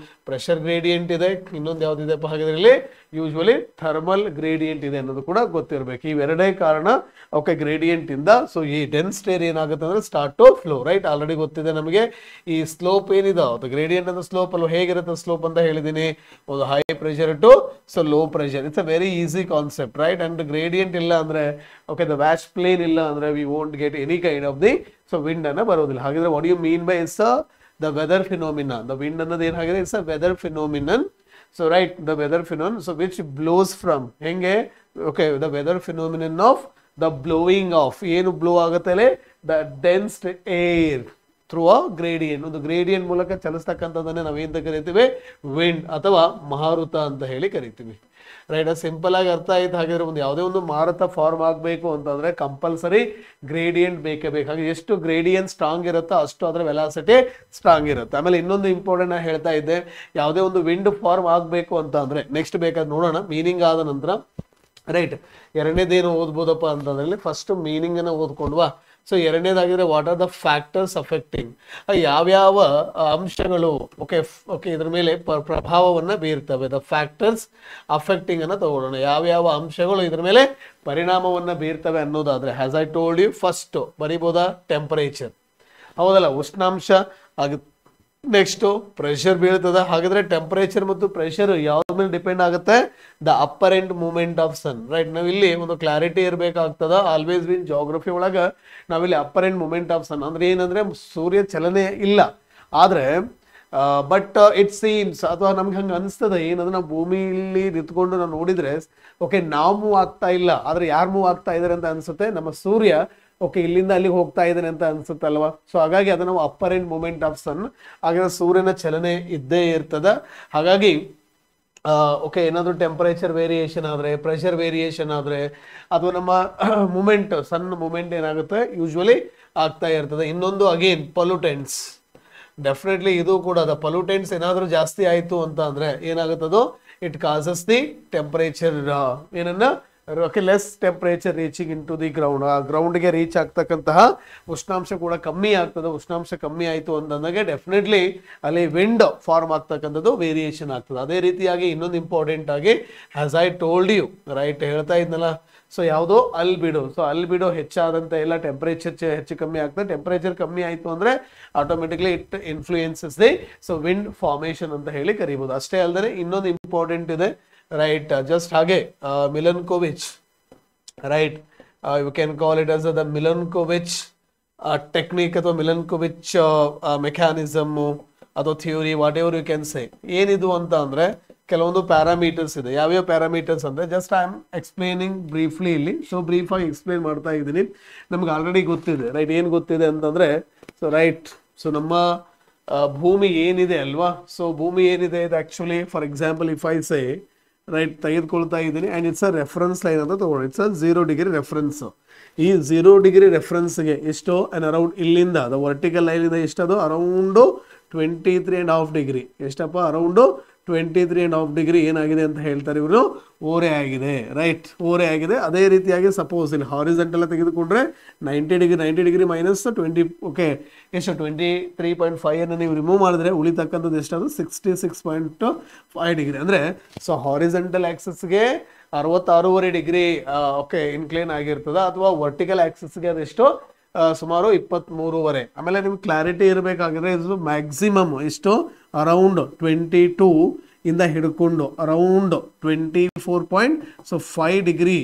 ಪ್ರೆಷರ್ ಗ್ರೇಡಿಯಂಟ್ ಇದೆ, ಇನ್ನೊಂದು ಯಾವ್ದಿದೆ ಹಾಗಿದ್ರೆ ಯೂಶುವಲಿ ಥರ್ಮಲ್ ಗ್ರೇಡಿಯಂಟ್ ಇದೆ ಅನ್ನೋದು ಕೂಡ ಗೊತ್ತಿರಬೇಕು. ಇವೆರಡೇ ಕಾರಣ ಓಕೆ ಗ್ರೇಡಿಯಂಟ್ ಇಂದ. ಸೊ ಈ ಡೆನ್ಸ್ ಏರ್ ಏನಾಗುತ್ತೆ ಅಂದ್ರೆ start to flow, right. Already ಗೊತ್ತಿದೆ ನಮಗೆ ಈ ಸ್ಲೋಪ್ ಏನಿದೆ ಅದು ಗ್ರೇಡಿಯಂಟ್ ಅಂದ್ರೆ ಸ್ಲೋಪ್ ಅಲ್ವಾ. ಹೇಗಿರುತ್ತೆ ಸ್ಲೋಪ್ ಅಂತ ಹೇಳಿದೀನಿ, ಒಂದು high pressure to so low pressure. It's a very easy concept, right. And gradient ಇಲ್ಲ ಅಂದ್ರೆ ಓಕೆ ದ ವ್ಯಾಚ್ ಪ್ಲೇನ್ ಇಲ್ಲ ಅಂದ್ರೆ we won't get any kind of the so wind ಅನ್ನ ಬರೋದಿಲ್ಲ. ಹಾಗಿದ್ರೆ what you mean by it's the weather phenomenon. The wind ಅನ್ನೋದು ಏನಾಗಿದೆ, it's a weather phenomenon. So right, the weather phenomenon so which blows from ಹೆಂಗೆ, okay, the weather phenomenon of the blowing of ಏನು blow ಆಗುತ್ತೆ the dense air through a gradient. ಒಂದು gradient ಮೂಲಕ ಚಲಿಸ್ತಕ್ಕಂಥದ್ದನ್ನೇ ನಾವೇಂತ ಕರಿತೀವಿ, wind ಅಥವಾ ಮಾರುತ ಅಂತ ಹೇಳಿ ಕರಿತೀವಿ, ರೈಟ್. ಸಿಂಪಲ್ ಆಗಿ ಅರ್ಥ ಆಯ್ತು. ಹಾಗಿದ್ರೆ ಒಂದು ಯಾವುದೇ ಒಂದು ಮಾರುತ ಫಾರ್ಮ್ ಆಗಬೇಕು ಅಂತಂದ್ರೆ ಕಂಪಲ್ಸರಿ ಗ್ರೇಡಿಯಂಟ್ ಬೇಕೇ ಬೇಕು. ಹಾಗೆ ಎಷ್ಟು ಗ್ರೇಡಿಯಂಟ್ ಸ್ಟ್ರಾಂಗ್ ಇರುತ್ತೋ ಅಷ್ಟು ಅದರ ವೆಲಾಸಿಟಿ ಸ್ಟ್ರಾಂಗ್ ಇರುತ್ತೆ. ಆಮೇಲೆ ಇನ್ನೊಂದು ಇಂಪಾರ್ಟೆಂಟ್ ನಾನು ಹೇಳ್ತಾ ಇದ್ದೆ, ಯಾವುದೇ ಒಂದು ವಿಂಡ್ ಫಾರ್ಮ್ ಆಗಬೇಕು ಅಂತ ಅಂದ್ರೆ ನೆಕ್ಸ್ಟ್ ಬೇಕಾದ್ರೆ ನೋಡೋಣ ಮೀನಿಂಗ್ ಆದ ನಂತರ, ರೈಟ್. ಎರಡನೇದೇನು ಓದ್ಬೋದಪ್ಪ ಅಂತಂದ್ರೆ ಫಸ್ಟ್ ಮೀನಿಂಗ್ ಅನ್ನ ಓದ್ಕೊಂಡ್ವಾ. ಸೊ ಎರಡನೇದಾಗಿದ್ರೆ what are the factors affecting, ಯಾವ್ಯಾವ ಅಂಶಗಳು ಓಕೆ ಇದ್ರ ಮೇಲೆ ಪ್ರಭಾವವನ್ನ ಬೀರ್ತವೆ. ದ ಫ್ಯಾಕ್ಟರ್ಸ್ ಅಫೆಕ್ಟಿಂಗ್ ಅನ್ನ ತಗೊಳ್ಳೋಣ, ಯಾವ್ಯಾವ ಅಂಶಗಳು ಇದ್ರ ಮೇಲೆ ಪರಿಣಾಮವನ್ನ ಬೀರ್ತವೆ ಅನ್ನೋದಾದ್ರೆ has I told you first ಬರೀಬೋದಾ, ಟೆಂಪರೇಚರ್, ಹೌದಲ್ಲ, ಉಷ್ಣಾಂಶ ಆಗುತ್ತೆ. ನೆಕ್ಸ್ಟ್ ಪ್ರೆಷರ್ ಬೀಳ್ತದ. ಹಾಗಾದ್ರೆ ಟೆಂಪರೇಚರ್ ಮತ್ತು ಪ್ರೆಷರ್ ಯಾವ್ದ ಮೇಲೆ ಡಿಪೆಂಡ್ ಆಗುತ್ತೆ, the apparent movement of sun, right. ನಾವಿಲ್ಲಿ ಒಂದು ಕ್ಲಾರಿಟಿ ಇರಬೇಕಾಗ್ತದ. ಆಲ್ವೇಸ್ ಬಿನ್ ಜಾಗ್ರಫಿ ಒಳಗ ನಾವಿಲ್ಲಿ ಅಪ್ಪರೆಂಟ್ ಮೂವ್ಮೆಂಟ್ ಆಫ್ ಸನ್ ಅಂದ್ರೆ ಏನಂದ್ರೆ ಸೂರ್ಯ ಚಲನೆ ಇಲ್ಲ, ಆದ್ರೆ ಬಟ್ ಇಟ್ ಸೀಮ್ಸ್ ಅಥವಾ ನಮ್ಗೆ ಹಂಗೆ ಅನಿಸ್ತದೆ ಏನಂದ್ರೆ ನಾವು ಭೂಮಿಯಲ್ಲಿ ನಿಂತ್ಕೊಂಡು ನಾವು ನೋಡಿದ್ರೆ ಓಕೆ ನಾವು ಮೂವ್ ಆಗ್ತಾ ಇಲ್ಲ, ಆದ್ರೆ ಯಾರು ಮೂವ್ ಆಗ್ತಾ ಇದಾರೆ ಅಂತ ಅನ್ಸುತ್ತೆ, ನಮ್ಮ ಸೂರ್ಯ ಓಕೆ ಇಲ್ಲಿಂದ ಅಲ್ಲಿಗೆ ಹೋಗ್ತಾ ಇದ್ದಾನೆ ಅಂತ ಅನ್ಸುತ್ತಲ್ವಾ. ಸೊ ಹಾಗಾಗಿ ಅದನ್ನ ನಾವು ಅಪ್ಪರೆಂಟ್ ಮೂವ್ಮೆಂಟ್ ಆಫ್ ಸನ್, ಹಾಗೆ ಸೂರ್ಯನ ಚಲನೆ ಇದ್ದೇ ಇರ್ತದ. ಹಾಗಾಗಿ ಓಕೆ ಏನಾದ್ರು ಟೆಂಪರೇಚರ್ ವೇರಿಯೇಷನ್ ಆದ್ರೆ, ಪ್ರೆಷರ್ ವೇರಿಯೇಷನ್ ಆದ್ರೆ, ಅಥವಾ ನಮ್ಮ ಮೂಮೆಂಟ್ ಸಣ್ಣ ಮೂಮೆಂಟ್ ಏನಾಗುತ್ತೆ ಯೂಶುವಲಿ ಆಗ್ತಾ ಇರ್ತದೆ. ಇನ್ನೊಂದು ಅಗೇನ್ ಪೊಲ್ಯೂಟೆಂಟ್ಸ್, ಡೆಫಿನೆಟ್ಲಿ ಇದು ಕೂಡ ದ ಪೊಲ್ಯೂಟೆಂಟ್ಸ್ ಏನಾದ್ರೂ ಜಾಸ್ತಿ ಆಯ್ತು ಅಂತ ಅಂದ್ರೆ ಏನಾಗುತ್ತದೋ ಇಟ್ ಕಾಸಸ್ ದಿ ಟೆಂಪರೇಚರ್ ಏನನ್ನ okay less temperature reaching in to the ground, ಆ ಗ್ರೌಂಡ್ಗೆ ರೀಚ್ ಆಗ್ತಕ್ಕಂತಹ ಉಷ್ಣಾಂಶ ಕೂಡ ಕಮ್ಮಿ ಆಗ್ತದೆ. ಉಷ್ಣಾಂಶ ಕಮ್ಮಿ ಆಯಿತು ಅಂತಂದಾಗ ಡೆಫಿನೆಟ್ಲಿ ಅಲ್ಲಿ ವಿಂಡ್ ಫಾರ್ಮ್ ಆಗ್ತಕ್ಕಂಥದ್ದು ವೇರಿಯೇಷನ್ ಆಗ್ತದೆ. ಅದೇ ರೀತಿಯಾಗಿ ಇನ್ನೊಂದು ಇಂಪಾರ್ಟೆಂಟ್ ಆಗಿ as I told you right ಹೇಳ್ತಾ ಇದ್ನಲ್ಲ, ಸೊ ಯಾವುದು ಅಲ್ಬಿಡೋ. ಸೊ ಅಲ್ಬಿಡೋ ಹೆಚ್ಚಾದಂತ ಎಲ್ಲ ಟೆಂಪರೇಚರ್ ಹೆಚ್ಚು ಕಮ್ಮಿ ಆಗ್ತದೆ. ಟೆಂಪರೇಚರ್ ಕಮ್ಮಿ ಆಯಿತು ಅಂದ್ರೆ automatically it influences the so wind formation ಅಂತ ಹೇಳಿ ಕರಿಬಹುದು. ಅಷ್ಟೇ ಅಲ್ಲದೆ ಇನ್ನೊಂದು ಇಂಪಾರ್ಟೆಂಟ್ ಇದೆ ರೈಟ್, ಜಸ್ಟ್ ಹಾಗೆ Milankovitch right, you can call it as the Milankovitch technique ಅಥವಾ ಮಿಲನ್ಕೋವಿಚ್ ಮೆಕ್ಯಾನಿಸಮ್ ಅಥವಾ theory, whatever you can say. ಏನಿದು ಅಂತ ಅಂದ್ರೆ ಕೆಲವೊಂದು ಪ್ಯಾರಾಮೀಟರ್ಸ್ ಇದೆ. ಯಾವ್ಯಾವ ಪ್ಯಾರಾಮೀಟರ್ಸ್ ಅಂದ್ರೆ just I am explaining briefly ಇಲ್ಲಿ. ಸೊ ಬ್ರೀಫ್ ಆಗಿ ಎಕ್ಸ್ಪ್ಲೇನ್ ಮಾಡ್ತಾ ಇದ್ದೀನಿ. ನಮ್ಗೆ ಆಲ್ರೆಡಿ ಗೊತ್ತಿದೆ ರೈಟ್, ಏನು ಗೊತ್ತಿದೆ ಅಂತಂದ್ರೆ ಸೊ ರೈಟ್, ಸೊ ನಮ್ಮ ಭೂಮಿ ಏನಿದೆ ಅಲ್ವಾ, ಸೊ ಭೂಮಿ ಏನಿದೆ ಇದು actually for example if I say right ತೆಗೆದುಕೊಳ್ತಾ ಇದ್ದೀನಿ and it's a reference line ಅಂತ ತಗೊಳ್ಳಿ. It's a 0 degree reference. ಈ 0 ಡಿಗ್ರಿ ರೆಫರೆನ್ಸ್ಗೆ ಎಷ್ಟು ಆ್ಯಂಡ್ ಅರೌಂಡ್ ಇಲ್ಲಿಂದ ಅದು ವರ್ಟಿಕಲ್ ಲೈನ್ ಇದೆ ಎಷ್ಟದು ಅರೌಂಡು 23.5 ಡಿಗ್ರಿ. ಎಷ್ಟಪ್ಪ ಅರೌಂಡು 23.5 ಡಿಗ್ರಿ ಏನಾಗಿದೆ ಅಂತ ಹೇಳ್ತಾರೆ ಇವರು, ಓರೆ ಆಗಿದೆ ರೈಟ್, ಓರೆ ಆಗಿದೆ. ಅದೇ ರೀತಿಯಾಗಿ ಸಪೋಸ್ ಇಲ್ಲಿ ಹಾರಿಜೆಂಟಲ್ ತೆಗೆದುಕೊಂಡ್ರೆ 90 ಡಿಗ್ರಿ ಮೈನಸ್ 20 ಓಕೆ ಎಷ್ಟು 23.5 ಅನ್ನು ನೀವು ರಿಮೂವ್ ಮಾಡಿದ್ರೆ ಉಳಿತಕ್ಕಂಥದ್ದು ಎಷ್ಟದು 66.5 ಡಿಗ್ರಿ. ಅಂದರೆ ಸೊ ಹಾರಿಜೆಂಟಲ್ ಆಕ್ಸಸ್ಗೆ 66.5 ಡಿಗ್ರಿ ಓಕೆ ಇನ್ಕ್ಲೈನ್ ಆಗಿರ್ತದ, ಅಥವಾ ವರ್ಟಿಕಲ್ ಆಕ್ಸಸ್ಗೆ ಅದೆಷ್ಟು ಸುಮಾರು 23.5. ಆಮೇಲೆ ನಿಮ್ಗೆ ಕ್ಲಾರಿಟಿ ಇರಬೇಕಾಗಿದ್ರೆ ಇದು ಮ್ಯಾಕ್ಸಿಮಮ್ ಎಷ್ಟು ಅರೌಂಡ್ 22 ಇಂದ ಹಿಡ್ಕೊಂಡು ಅರೌಂಡ್ 24.5 ಡಿಗ್ರಿ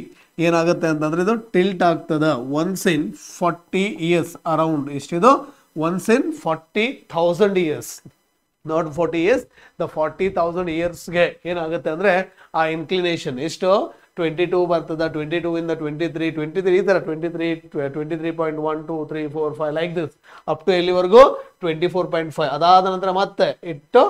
ಏನಾಗುತ್ತೆ ಅಂತಂದ್ರೆ ಇದು ಟಿಲ್ಟ್ ಆಗ್ತದ ಒನ್ಸ್ ಇನ್ 40 ಇಯರ್ಸ್. ಅರೌಂಡ್ ಎಷ್ಟಿದು once in 40,000 years, not 40 years, the 40,000 ಇಯರ್ಸ್ಗೆ ಏನಾಗುತ್ತೆ ಅಂದ್ರೆ ಆ ಇನ್ಕ್ಲಿನೇಷನ್ ಎಷ್ಟು 22 ಬರ್ತದ. 22 ಇಂದ 23 ಈ ತರ 23.1 2 3 4 5 ಲೈಕ್ ದಿಸ್ ಅಪ್ ಟು ಎಲ್ಲಿವರೆಗೂ 24.5. ಅದಾದ ನಂತರ ಮತ್ತೆ ಇಟ್ಟು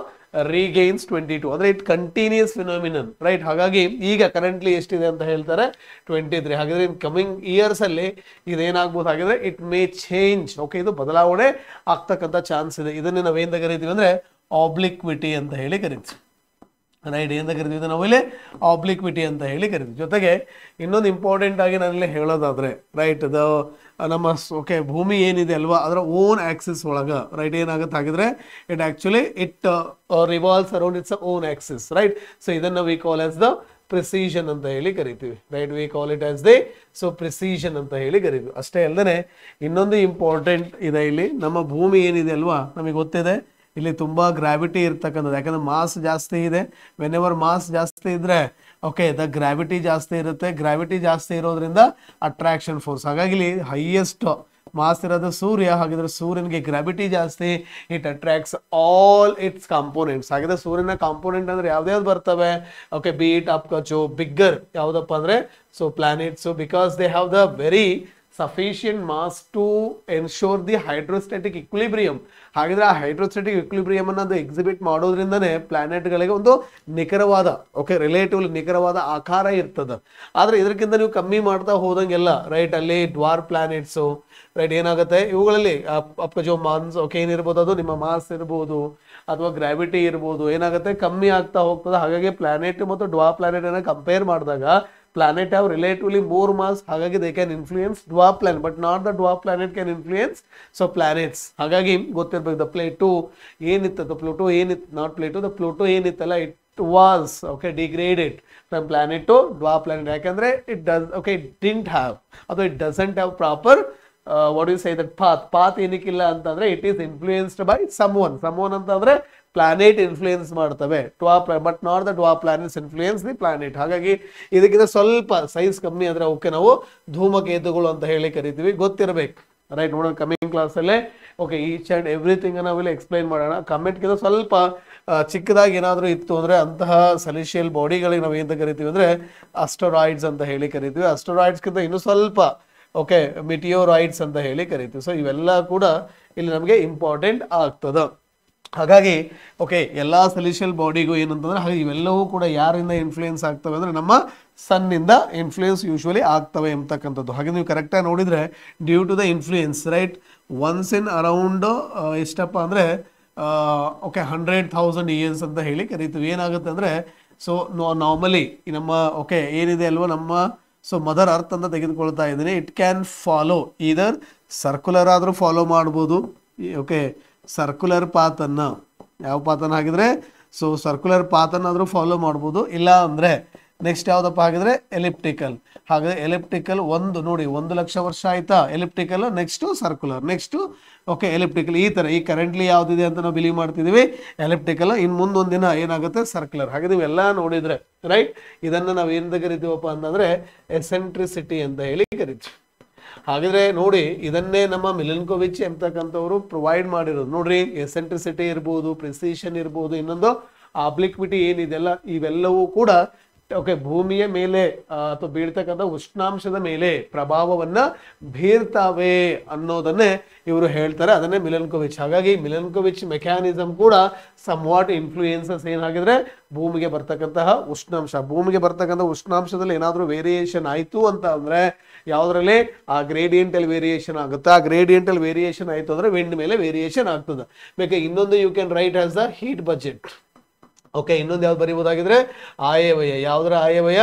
ರೀಗೈನ್ಸ್ 22, ಅಂದ್ರೆ ಇಟ್ ಕಂಟಿನ್ಯೂಸ್ ಫಿನಾಮಿನನ್ ರೈಟ್. ಹಾಗಾಗಿ ಈಗ ಕರೆಂಟ್ಲಿ ಎಷ್ಟಿದೆ ಅಂತ ಹೇಳ್ತಾರೆ 23. ಹಾಗಾದ್ರೆ ಇನ್ ಕಮಿಂಗ್ ಇಯರ್ಸ್ ಅಲ್ಲಿ ಇದೇನಾಗ್ಬೋದು ಹಾಗಿದ್ರೆ ಇಟ್ ಮೇ ಚೇಂಜ್. ಓಕೆ, ಇದು ಬದಲಾವಣೆ ಆಗ್ತಕ್ಕಂಥ ಚಾನ್ಸ್ ಇದೆ. ಇದನ್ನೇ ನಾವೇಂತ ಕರಿತೀವಿ ಅಂದ್ರೆ ಆಬ್ಲಿಕ್ವಿಟಿ ಅಂತ ಹೇಳಿ ಕರಿತೀವಿ ರೈಟ್. ಏನಂತ ಕರಿತೀವಿ ನಾವಿಲ್ಲಿ ಆಬ್ಲಿಕ್ವಿಟಿ ಅಂತ ಹೇಳಿ ಕರಿತೀವಿ. ಜೊತೆಗೆ ಇನ್ನೊಂದು ಇಂಪಾರ್ಟೆಂಟ್ ಆಗಿ ನಾನಿಲ್ಲಿ ಹೇಳೋದಾದ್ರೆ ರೈಟ್, ಅದು ನಮ್ಮ ಓಕೆ ಭೂಮಿ ಏನಿದೆ ಅಲ್ವಾ ಅದರ ಓನ್ ಆಕ್ಸಿಸ್ ಒಳಗ ರೈಟ್ ಏನಾಗುತ್ತೆ ಹಾಗಿದ್ರೆ it actually it revolves around its own axis right. So ಇದನ್ನ we call as the precession ಅಂತ ಹೇಳಿ ಕರಿತೀವಿ right. We call it as the so precession ಅಂತ ಹೇಳಿ ಕರಿತೀವಿ. ಅಷ್ಟೇ ಅಲ್ಲದೆ ಇನ್ನೊಂದು ಇಂಪಾರ್ಟೆಂಟ್ ಇದೆ ಇಲ್ಲಿ, ನಮ್ಮ ಭೂಮಿ ಏನಿದೆ ಅಲ್ವಾ ನಮಗೆ ಗೊತ್ತಿದೆ ಇಲ್ಲಿ ತುಂಬಾ ಗ್ರಾವಿಟಿ ಇರ್ತಕ್ಕಂಥದ್ದು. ಯಾಕಂದ್ರೆ ಮಾಸ್ ಜಾಸ್ತಿ ಇದೆ. ವೆನ್ ಎವರ್ ಮಾಸ್ ಜಾಸ್ತಿ ಇದ್ರೆ ಓಕೆ ದ ಗ್ರಾವಿಟಿ ಜಾಸ್ತಿ ಇರುತ್ತೆ. ಗ್ರಾವಿಟಿ ಜಾಸ್ತಿ ಇರೋದ್ರಿಂದ ಅಟ್ರಾಕ್ಷನ್ ಫೋರ್ಸ್. ಹಾಗಾಗಿ ಇಲ್ಲಿ ಹೈಯೆಸ್ಟ್ ಮಾಸ್ ಇರೋದು ಸೂರ್ಯ. ಹಾಗಿದ್ರೆ ಸೂರ್ಯನಿಗೆ ಗ್ರಾವಿಟಿ ಜಾಸ್ತಿ, it attracts all its components. ಹಾಗಿದ್ರೆ ಸೂರ್ಯನ ಕಾಂಪೋನೆಂಟ್ ಅಂದ್ರೆ ಯಾವ್ದ್ಯಾವ್ದು ಬರ್ತವೆ ಓಕೆ, ಬಿ ಇಟ್ ಅಪ್ ಕಚು ಬಿಗ್ಗರ್ ಯಾವ್ದಪ್ಪ ಅಂದ್ರೆ so planets, because they have the very sufficient mass to ensure the hydrostatic equilibrium. ಹಾಗಿದ್ರೆ ಆ ಹೈಡ್ರೋಸ್ಟಾಟಿಕ್ ಇಕ್ವಿಲಿಬ್ರಿಯಂ ಅನ್ನೋದು ಎಕ್ಸಿಬಿಟ್ ಮಾಡೋದ್ರಿಂದನೇ ಪ್ಲಾನೆಟ್ಗಳಿಗೆ ಒಂದು ನಿಖರವಾದ ಓಕೆ ರಿಲೇಟಿವ್ಲಿ ನಿಖರವಾದ ಆಕಾರ ಇರ್ತದೆ. ಆದ್ರೆ ಇದಕ್ಕಿಂತ ನೀವು ಕಮ್ಮಿ ಮಾಡ್ತಾ ಹೋದಂಗೆಲ್ಲ ರೈಟ್ ಅಲ್ಲಿ ಡ್ವಾರ್ ಪ್ಲಾನೆಟ್ಸು ರೈಟ್ ಏನಾಗುತ್ತೆ ಇವುಗಳಲ್ಲಿ ಅಪ್ಕಜೋ ಮಾನ್ಸ್ ಓಕೆ ಏನಿರ್ಬೋದು ಅದು ನಿಮ್ಮ ಮಾಸ್ ಇರ್ಬೋದು ಅಥವಾ ಗ್ರಾವಿಟಿ ಇರ್ಬೋದು ಏನಾಗುತ್ತೆ ಕಮ್ಮಿ ಆಗ್ತಾ ಹೋಗ್ತದೆ. ಹಾಗಾಗಿ ಪ್ಲಾನೆಟ್ ಮತ್ತು ಡ್ವಾರ್ ಪ್ಲಾನೆಟ್ ಅನ್ನ ಕಂಪೇರ್ ಮಾಡಿದಾಗ planet have relatively more mass, ಹಾಗಾಗಿ they can influence dwarf planet, but not the dwarf planet can influence so planets. ಹಾಗಾಗಿ ಗೊತ್ತಿರಬೇಕು the Plato ಏನಿತ್ತು, the Pluto ಏನಿತ್ತು, not Plato, the Pluto ಏನಿತ್ತಲ್ಲ it was okay degraded from planet to dwarf planet. ಯಾಕಂದ್ರೆ it does okay it didn't have ಅಥವಾ it doesn't have proper what do you say that path ಏನಕ್ಕಿಲ್ಲ ಅಂತಂದ್ರೆ it is influenced by someone ಅಂತಂದ್ರೆ planet influence ಮಾಡ್ತವೆ but not the dwarf planets influence the planet. ಹಾಗಾಗಿ ಇದಕ್ಕಿಂತ ಸ್ವಲ್ಪ size ಕಮ್ಮಿ ಅಂದ್ರೆ okay ನಾವು ಧೂಮಕೇತುಗಳು ಅಂತ ಹೇಳಿ ಕರಿತೀವಿ, ಗೊತ್ತಿರಬೇಕು ರೈಟ್. ನೋಡೋಣ ಕಮಿಂಗ್ ಕ್ಲಾಸಲ್ಲೇ ಓಕೆ ಈಚ್ ಅಂಡ್ ಎವ್ರಿಥಿಂಗ್ ನಾವಿಲ್ಲಿ ಎಕ್ಸ್ಪ್ಲೈನ್ ಮಾಡೋಣ. ಕಮೆಂಟ್ಗಿಂತ ಸ್ವಲ್ಪ ಚಿಕ್ಕದಾಗಿ ಏನಾದರೂ ಇತ್ತು ಅಂದ್ರೆ ಅಂತಹ ಸೆಲೆಷಿಯಲ್ ಬಾಡಿಗಳಿಗೆ ನಾವು ಏನಂತ ಕರಿತೀವಿ ಅಂದ್ರೆ ಅಸ್ಟರಾಯ್ಡ್ಸ್ ಅಂತ ಹೇಳಿ ಕರಿತೀವಿ. ಅಸ್ಟರಾಯ್ಡ್ಸ್ಗಿಂತ ಇನ್ನೂ ಸ್ವಲ್ಪ ಓಕೆ ಮಿಟಿಯೋರಾಯ್ಡ್ಸ್ ಅಂತ ಹೇಳಿ ಕರಿತೀವಿ. ಸೊ ಇವೆಲ್ಲ ಕೂಡ ಇಲ್ಲಿ ನಮಗೆ ಇಂಪಾರ್ಟೆಂಟ್ ಆಗ್ತದೆ. ಹಾಗಾಗಿ ಓಕೆ ಎಲ್ಲ ಸೆಲೆಷಿಯಲ್ ಬಾಡಿಗೂ ಏನಂತಂದ್ರೆ ಹಾಗೆ ಇವೆಲ್ಲವೂ ಕೂಡ ಯಾರಿಂದ ಇನ್ಫ್ಲೂಯೆನ್ಸ್ ಆಗ್ತವೆ ಅಂದ್ರೆ ನಮ್ಮ ಸನ್ನಿಂದ ಇನ್ಫ್ಲೂಯೆನ್ಸ್ ಯೂಶ್ವಲಿ ಆಗ್ತವೆ ಎಂಬತಕ್ಕಂಥದ್ದು. ಹಾಗೆ ನೀವು ಕರೆಕ್ಟಾಗಿ ನೋಡಿದ್ರೆ due to the influence right once in around ಎಷ್ಟಪ್ಪ ಅಂದರೆ ಓಕೆ 100,000 ಇಯರ್ಸ್ ಅಂತ ಹೇಳಿ ಕರಿತೀವಿ. ಏನಾಗುತ್ತೆ ಅಂದರೆ ಸೊ ನಾರ್ಮಲಿ ನಮ್ಮ ಓಕೆ ಏನಿದೆ ಅಲ್ವಾ ನಮ್ಮ ಸೊ ಮದರ್ ಅರ್ತ್ ಅಂತ ತೆಗೆದುಕೊಳ್ತಾ ಇದ್ದೀನಿ. It can follow either circular ಆದರೂ ಫಾಲೋ ಮಾಡ್ಬೋದು. ಓಕೆ, ಸರ್ಕ್ಯುಲರ್ ಪಾತನ್ನು, ಯಾವ ಪಾತನ್ನು ಹಾಗಿದ್ರೆ ಸೊ ಸರ್ಕ್ಯುಲರ್ ಪಾತನ್ನಾದರೂ ಫಾಲೋ ಮಾಡ್ಬೋದು. ಇಲ್ಲ ಅಂದರೆ ನೆಕ್ಸ್ಟ್ ಯಾವುದಪ್ಪ ಹಾಗಿದ್ರೆ ಎಲಿಪ್ಟಿಕಲ್. ಹಾಗಾದರೆ ಎಲಿಪ್ಟಿಕಲ್ ನೋಡಿ 1,00,000 ವರ್ಷ ಆಯ್ತಾ elliptical, next circular, next okay elliptical. ಈ ಥರ ಈ ಕರೆಂಟ್ಲಿ ಯಾವುದಿದೆ ಅಂತ ನಾವು ಬಿಲೀವ್ ಮಾಡ್ತಿದ್ದೀವಿ ಎಲಿಪ್ಟಿಕಲ್. ಇನ್ನು ಮುಂದೊಂದು ದಿನ ಏನಾಗುತ್ತೆ ಸರ್ಕ್ಯುಲರ್. ಹಾಗೆ ನೀವೆಲ್ಲ ನೋಡಿದರೆ ರೈಟ್, ಇದನ್ನು ನಾವು ಏನಂತ ಕರಿತೀವಪ್ಪ ಅಂತಂದರೆ ಎಸೆಂಟ್ರಿಸಿಟಿ ಅಂತ ಹೇಳಿ ಕರಿತೀವಿ. ಹಾಗಿದ್ರೆ ನೋಡಿ, ಇದನ್ನೇ ನಮ್ಮ ಮಿಲನ್ಕೋವಿಚ್ ಎಂಬತಕ್ಕಂಥವ್ರು ಪ್ರೊವೈಡ್ ಮಾಡಿರೋದು. ನೋಡ್ರಿ, ಎಸೆಂಟ್ರಿಸಿಟಿ ಇರ್ಬೋದು, ಪ್ರಿಸಿಷನ್ ಇರ್ಬೋದು, ಇನ್ನೊಂದು ಆಬ್ಲಿಕ್ವಿಟಿ ಏನಿದೆಲ್ಲ, ಇವೆಲ್ಲವೂ ಕೂಡ ಓಕೆ ಭೂಮಿಯ ಮೇಲೆ ಅಥವಾ ಬೀಳ್ತಕ್ಕಂಥ ಉಷ್ಣಾಂಶದ ಮೇಲೆ ಪ್ರಭಾವವನ್ನ ಬೀರ್ತಾವೆ ಅನ್ನೋದನ್ನೇ ಇವರು ಹೇಳ್ತಾರೆ. ಅದನ್ನೇ ಮಿಲನ್ಕೋವಿಚ್. ಹಾಗಾಗಿ ಮಿಲನ್ಕೋವಿಚ್ ಮೆಕ್ಯಾನಿಸಮ್ ಕೂಡ ಸಮ್ ವಾಟ್ ಇನ್ಫ್ಲೂಯೆನ್ಸಸ್ ಏನಾಗಿದ್ರೆ ಭೂಮಿಗೆ ಬರ್ತಕ್ಕಂತಹ ಉಷ್ಣಾಂಶ, ಭೂಮಿಗೆ ಬರ್ತಕ್ಕಂಥ ಉಷ್ಣಾಂಶದಲ್ಲಿ ಏನಾದರೂ ವೇರಿಯೇಷನ್ ಆಯಿತು ಅಂತ ಅಂದರೆ ಯಾವುದರಲ್ಲಿ ಆ ಗ್ರೇಡಿಯಂಟಲ್ ವೇರಿಯೇಷನ್ ಆಗುತ್ತೆ. ಆ ಗ್ರೇಡಿಯಂಟಲ್ ವೇರಿಯೇಷನ್ ಆಯಿತು ಅಂದರೆ ವಿಂಡ್ ಮೇಲೆ ವೇರಿಯೇಷನ್ ಆಗ್ತದೆ. ಬೇಕಾ ಇನ್ನೊಂದು you can write as the heat budget. Okay, ಇನ್ನೊಂದು ಯಾವ್ದು ಬರೀಬೋದಾಗಿದ್ರೆ ಆಯವ್ಯಯ. ಯಾವುದರ ಆಯವ್ಯಯ?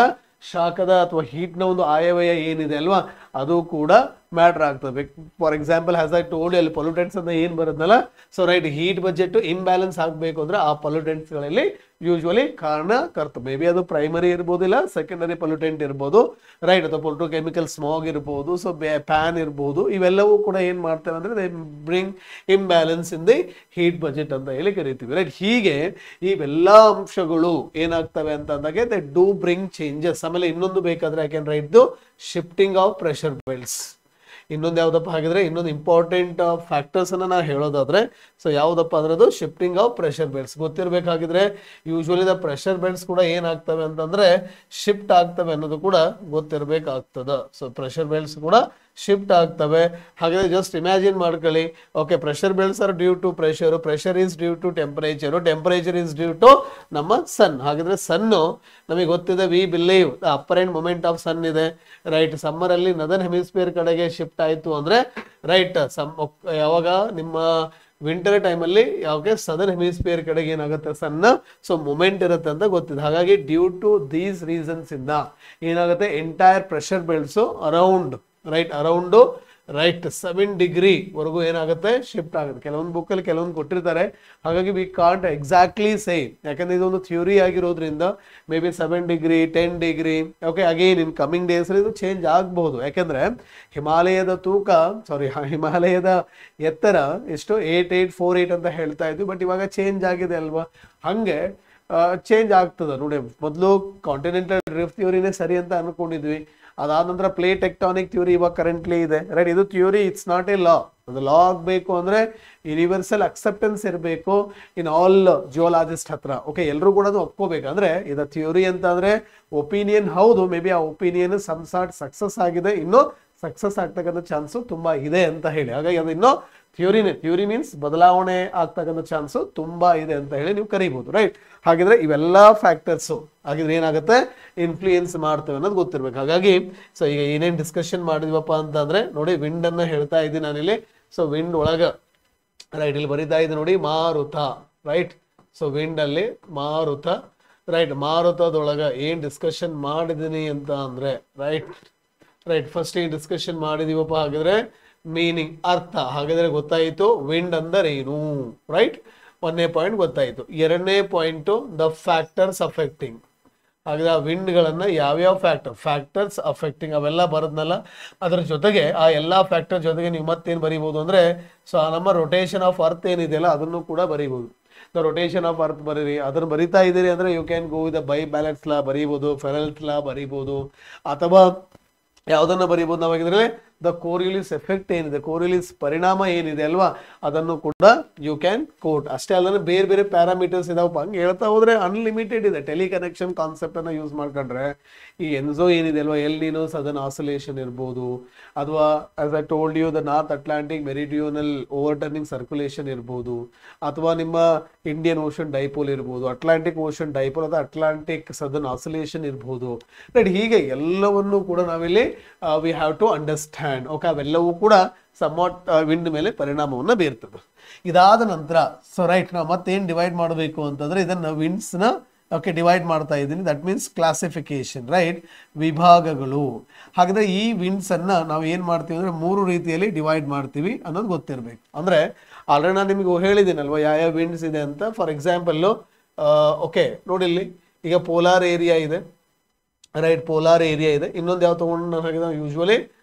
ಶಾಖದ ಅಥವಾ ಹೀಟ್ನ ಒಂದು ಆಯವ್ಯಯ ಏನಿದೆ ಅಲ್ವಾ, ಅದು ಕೂಡ ಮ್ಯಾಟ್ರ್ ಆಗ್ತದೆ. For example has I told ಅಲ್ಲಿ ಪೊಲ್ಯೂಟೆಂಟ್ಸ್ ಅಂತ ಏನು ಬರುತ್ತಲ್ಲ, so right heat budget imbalance ಆಗಬೇಕು ಅಂದರೆ ಆ ಪೊಲ್ಯೂಟೆಂಟ್ಸ್ಗಳಲ್ಲಿ ಯೂಶ್ವಲಿ ಕಾರಣಕರ್ತ, ಮೇ ಬಿ ಅದು ಪ್ರೈಮರಿ ಇರ್ಬೋದು, ಇಲ್ಲ ಸೆಕೆಂಡರಿ ಪೊಲ್ಯೂಟೆಂಟ್ ಇರ್ಬೋದು, ರೈಟ್, ಅಥವಾ ಪೊಲ್ಯೂಟೋಕೆಮಿಕಲ್ ಸ್ಮಾಗ್ ಇರ್ಬೋದು, ಸೊ ಪ್ಯಾನ್ ಇರ್ಬೋದು. ಇವೆಲ್ಲವೂ ಕೂಡ ಏನು ಮಾಡ್ತೇವೆ ಅಂದರೆ they bring imbalance in the heat budget ಅಂತ ಹೇಳಿ ಕರಿತೀವಿ, ರೈಟ್. ಹೀಗೆ ಇವೆಲ್ಲ ಅಂಶಗಳು ಏನಾಗ್ತವೆ ಅಂತ ಅಂದಾಗೆ ದೇ ಡೂ ಬ್ರಿಂಗ್ ಚೇಂಜಸ್. ಆಮೇಲೆ ಇನ್ನೊಂದು ಬೇಕಾದ್ರೆ ಐ ಕ್ಯಾನ್ ರೈಟ್ ದು ಶಿಫ್ಟಿಂಗ್ ಆಫ್ ಪ್ರೆಷರ್ ಬೆಲ್ಟ್ಸ್. ಇನ್ನೊಂದು ಯಾವುದಪ್ಪ ಹಾಗಿದ್ರೆ ಇನ್ನೊಂದು ಇಂಪಾರ್ಟೆಂಟ್ ಫ್ಯಾಕ್ಟರ್ಸ್ ಅನ್ನ ನಾವು ಹೇಳೋದಾದ್ರೆ ಸೊ ಯಾವುದಪ್ಪ ಅಂದ್ರೆ ಅದು ಶಿಫ್ಟಿಂಗ್ ಆಫ್ ಪ್ರೆಷರ್ ಬೆಲ್ಟ್ಸ್ ಗೊತ್ತಿರಬೇಕಾಗಿದ್ರೆ. ಯೂಶ್ವಲಿ ದ ಪ್ರೆಷರ್ ಬೆಲ್ಟ್ಸ್ ಕೂಡ ಏನಾಗ್ತವೆ ಅಂತಂದ್ರೆ ಶಿಫ್ಟ್ ಆಗ್ತವೆ ಅನ್ನೋದು ಕೂಡ ಗೊತ್ತಿರಬೇಕಾಗ್ತದ. ಸೊ ಪ್ರೆಷರ್ ಬೆಲ್ಟ್ಸ್ ಕೂಡ ಶಿಫ್ಟ್ ಆಗ್ತವೆ. ಹಾಗಾದ್ರೆ ಜಸ್ಟ್ ಇಮ್ಯಾಜಿನ್ ಮಾಡ್ಕೊಳ್ಳಿ, okay, pressure belts are due to pressure, pressure is due to temperature, temperature is due to ನಮ್ಮ ಸನ್. ಹಾಗಿದ್ರೆ ಸನ್ನು ನಮಗೆ ಗೊತ್ತಿದೆ, we believe the apparent movement of sun ಇದೆ, right. Summer ಅಲ್ಲಿ ನದರ್ನ್ hemisphere ಕಡೆಗೆ shift ಆಯ್ತು ಅಂದ್ರೆ ರೈಟ್, ಯಾವಾಗ ನಿಮ್ಮ ವಿಂಟರ್ ಟೈಮಲ್ಲಿ ಯಾವಾಗ ಸದರ್ನ್ ಹೆಮಿಸ್ಫಿಯರ್ ಕಡೆಗೆ ಏನಾಗುತ್ತೆ ಸನ್ನ, ಸೊ ಮೊಮೆಂಟ್ ಇರುತ್ತೆ ಅಂತ ಗೊತ್ತಿದೆ. ಹಾಗಾಗಿ ಡ್ಯೂ ಟು ದೀಸ್ ರೀಸನ್ಸ್ ಇಂದ ಏನಾಗುತ್ತೆ entire pressure belts around right 7 degree ವರೆಗೂ ಏನಾಗುತ್ತೆ ಶಿಫ್ಟ್ ಆಗುತ್ತೆ. ಕೆಲವೊಂದು ಬುಕ್ಕಲ್ಲಿ ಕೆಲವೊಂದು ಕೊಟ್ಟಿರ್ತಾರೆ, ಹಾಗಾಗಿ ವಿ ಕಾಂಟ್ ಎಕ್ಸಾಕ್ಟ್ಲಿ ಸೇ, ಯಾಕಂದ್ರೆ ಇದೊಂದು ಥಿಯರಿ ಆಗಿರೋದ್ರಿಂದ may be 7 degree 10 degree okay again in coming days ಇದು ಚೇಂಜ್ ಆಗ್ಬಹುದು. ಯಾಕೆಂದ್ರೆ ಹಿಮಾಲಯದ ಎತ್ತರ ಎಷ್ಟು 8848 ಅಂತ ಹೇಳ್ತಾ ಇದ್ವಿ, ಬಟ್ ಇವಾಗ ಚೇಂಜ್ ಆಗಿದೆ ಅಲ್ವಾ, ಹಂಗೆ ಚೇಂಜ್ ಆಗ್ತದೆ ನೋಡಿ. ಮೊದಲು ಕಾಂಟಿನೆಂಟಲ್ ಡ್ರಿಫ್ಟ್ ಥಿಯರಿನೇ ಸರಿ ಅಂತ ಅನ್ಕೊಂಡಿದ್ವಿ, ಅದಾದ ನಂತರ ಪ್ಲೇಟ್ ಟೆಕ್ಟಾನಿಕ್ ಥಿಯರಿ ಇವಾಗ ಕರೆಂಟ್ಲಿ ಇದೆ, ರೈಟ್. ಇದು theory, it's not a law. ಅದು ಲಾ ಆಗಬೇಕು ಅಂದ್ರೆ ಯೂನಿವರ್ಸಲ್ ಅಕ್ಸೆಪ್ಟೆನ್ಸ್ ಇರಬೇಕು ಇನ್ ಆಲ್ ಜಿಯೋಲಾಜಿಸ್ಟ್ ಹತ್ರ. ಓಕೆ, ಎಲ್ಲರೂ ಕೂಡ ಅದು ಒಪ್ಕೋಬೇಕಂದ್ರೆ ಇದು ಥಿಯರಿ ಅಂತ ಅಂದ್ರೆ ಒಪಿನಿಯನ್ ಹೌದು, ಮೇ ಬಿ ಆ ಒಪಿನಿಯನ್ ಸಮ್ ಸಾರ್ಟ್ ಸಕ್ಸಸ್ ಆಗಿದೆ, ಇನ್ನೂ ಸಕ್ಸಸ್ ಆಗ್ತಕ್ಕಂಥ ಚಾನ್ಸು ತುಂಬಾ ಇದೆ ಅಂತ ಹೇಳಿ. ಹಾಗಾಗಿ ಅದು ಇನ್ನೂ ಥಿಯರಿ ಮೀನ್ಸ್ ಬದಲಾವಣೆ ಆಗ್ತಕ್ಕಂಥ ಚಾನ್ಸು ತುಂಬಾ ಇದೆ ಅಂತ ಹೇಳಿ ನೀವು ಕರಿಬಹುದು, ರೈಟ್. ಹಾಗಿದ್ರೆ ಇವೆಲ್ಲ ಫ್ಯಾಕ್ಟರ್ಸು ಹಾಗಿದ್ರೆ ಏನಾಗುತ್ತೆ ಇನ್ಫ್ಲೂಯೆನ್ಸ್ ಮಾಡ್ತೇವೆ ಅನ್ನೋದು ಗೊತ್ತಿರ್ಬೇಕು. ಹಾಗಾಗಿ ಸೊ ಈಗ ಏನೇನು ಡಿಸ್ಕಷನ್ ಮಾಡಿದ್ವಪ್ಪ ಅಂತಂದ್ರೆ ನೋಡಿ, ವಿಂಡ್ ಅನ್ನ ಹೇಳ್ತಾ ಇದ್ದೀನಿ ನಾನಿಲ್ಲಿ. ಸೊ ವಿಂಡ್ ಒಳಗ ರೈಟ್ ಇಲ್ಲಿ ಬರೀತಾ ಇದೆ ನೋಡಿ ಮಾರುತ, ರೈಟ್. ಸೊ ವಿಂಡ್ ಅಲ್ಲಿ ಮಾರುತ, ರೈಟ್. ಮಾರುತದೊಳಗ ಏನ್ ಡಿಸ್ಕಷನ್ ಮಾಡಿದೀನಿ ಅಂತ ಅಂದ್ರೆ ರೈಟ್ ಫಸ್ಟ್ ಏನ್ ಡಿಸ್ಕಷನ್ ಮಾಡಿದೀವಪ್ಪ ಹಾಗಿದ್ರೆ ಮೀನಿಂಗ್, ಅರ್ಥ. ಹಾಗಾದ್ರೆ ಗೊತ್ತಾಯಿತು ವಿಂಡ್ ಅಂದರೆ ಏನು, ರೈಟ್. 1ನೇ ಪಾಯಿಂಟ್ ಗೊತ್ತಾಯಿತು. 2ನೇ ಪಾಯಿಂಟು ದ ಫ್ಯಾಕ್ಟರ್ಸ್ ಅಫೆಕ್ಟಿಂಗ್. ಹಾಗಾದ್ರೆ ಆ ವಿಂಡ್ಗಳನ್ನ ಯಾವ್ಯಾವ ಫ್ಯಾಕ್ಟರ್ಸ್ ಅಫೆಕ್ಟಿಂಗ್ ಅವೆಲ್ಲ ಬರೋದ್ನಲ್ಲ, ಅದ್ರ ಜೊತೆಗೆ ಆ ಎಲ್ಲಾ ಫ್ಯಾಕ್ಟರ್ ಜೊತೆಗೆ ನೀವು ಮತ್ತೇನು ಬರೀಬಹುದು ಅಂದ್ರೆ ಸೊ ನಮ್ಮ ರೊಟೇಷನ್ ಆಫ್ ಅರ್ತ್ ಏನಿದೆಯಲ್ಲ ಅದನ್ನು ಕೂಡ ಬರೀಬಹುದು. ದ ರೊಟೇಷನ್ ಆಫ್ ಅರ್ತ್ ಬರೀರಿ, ಅದನ್ನು ಬರಿತಾ ಇದ್ದೀರಿ ಅಂದ್ರೆ you can go with by balance law ಬರೀಬಹುದು, ಫೆರೆಲ್ಟ್ ಲಾ ಬರೀಬಹುದು, ಅಥವಾ ಯಾವುದನ್ನ ಬರೀಬಹುದು ನಾವಾಗಿದ್ರೆ ದ ಕೋರಿಯಲಿಸ್ ಎಫೆಕ್ಟ್ ಏನಿದೆ, ಕೋರಿಯಲಿಸ್ ಪರಿಣಾಮ ಏನಿದೆ ಅಲ್ವಾ, ಅದನ್ನು ಕೂಡ ಯು ಕ್ಯಾನ್ ಕೋಟ್. ಅಷ್ಟೇ ಅಲ್ಲದೆ ಬೇರೆ ಬೇರೆ ಪ್ಯಾರಾಮೀಟರ್ಸ್ ಇದಾವಪ್ಪ, ಹಂಗೆ ಹೇಳ್ತಾ ಹೋದ್ರೆ ಅನ್ಲಿಮಿಟೆಡ್ ಇದೆ. ಟೆಲಿಕನೆಕ್ಷನ್ ಕಾನ್ಸೆಪ್ಟ್ ಅನ್ನ ಯೂಸ್ ಮಾಡ್ಕೊಂಡ್ರೆ ಈ ಎನ್ಸೋ ಏನಿದೆ ಅಲ್ವಾ, ಎಲ್ ನಿನೋ ಸದರ್ನ್ ಆಸಿಲೇಷನ್ ಇರ್ಬೋದು, ಅಥವಾ as I told you the North Atlantic meridional overturning circulation ಇರ್ಬೋದು, ಅಥವಾ ನಿಮ್ಮ ಇಂಡಿಯನ್ ಓಷನ್ ಡೈಪೋಲ್ ಇರ್ಬೋದು, ಅಟ್ಲಾಂಟಿಕ್ ಓಷನ್ ಡೈಪೋಲ್ ಅಥವಾ ಅಟ್ಲಾಂಟಿಕ್ ಸದರ್ನ್ ಆಸಿಲೇಷನ್ ಇರ್ಬೋದು, ರೈಟ್. ಹೀಗೆ ಎಲ್ಲವನ್ನೂ ಕೂಡ ನಾವಿಲ್ಲಿ we have to understand. Okay, ಅವೆಲ್ಲವೂ ಕೂಡ ಸಮ್ವಾಟ್ ವಿಂಡ್ ಮೇಲೆ ಪರಿಣಾಮವನ್ನು ಬೀರ್ತದೆ. ಇದಾದ ನಂತರ ಸೊ ರೈಟ್ ನಾವು ಮತ್ತೇನು ಡಿವೈಡ್ ಮಾಡಬೇಕು ಅಂತಂದ್ರೆ ಇದನ್ನ ವಿಂಡ್ಸ್ ನ ಓಕೆ ಡಿವೈಡ್ ಮಾಡ್ತಾ ಇದ್ದೀನಿ. ದಟ್ ಮೀನ್ಸ್ ಕ್ಲಾಸಿಫಿಕೇಶನ್, ರೈಟ್, ವಿಭಾಗಗಳು. ಹಾಗಾದ್ರೆ ಈ ವಿಂಡ್ಸ್ ಅನ್ನ ನಾವು ಏನ್ ಮಾಡ್ತೀವಿ ಅಂದ್ರೆ 3 ರೀತಿಯಲ್ಲಿ ಡಿವೈಡ್ ಮಾಡ್ತೀವಿ ಅನ್ನೋದು ಗೊತ್ತಿರಬೇಕು. ಅಂದ್ರೆ ಆಲ್ರೆಡಿ ನಾನು ನಿಮಗೆ ಹೇಳಿದ್ದೀನಲ್ವಾ ಯಾವ ವಿಂಡ್ಸ್ ಇದೆ ಅಂತ. ಫಾರ್ ಎಕ್ಸಾಂಪಲ್ ಓಕೆ ನೋಡಿ, ಇಲ್ಲಿ ಈಗ ಪೋಲಾರ್ ಏರಿಯಾ ಇದೆ, ರೈಟ್, ಪೋಲಾರ್ ಏರಿಯಾ ಇದೆ. ಇನ್ನೊಂದು ಯಾವ ತಗೊಂಡು ನಾನು ಹಾಕಿದ್ರೆ ಯೂಶುವಲಿ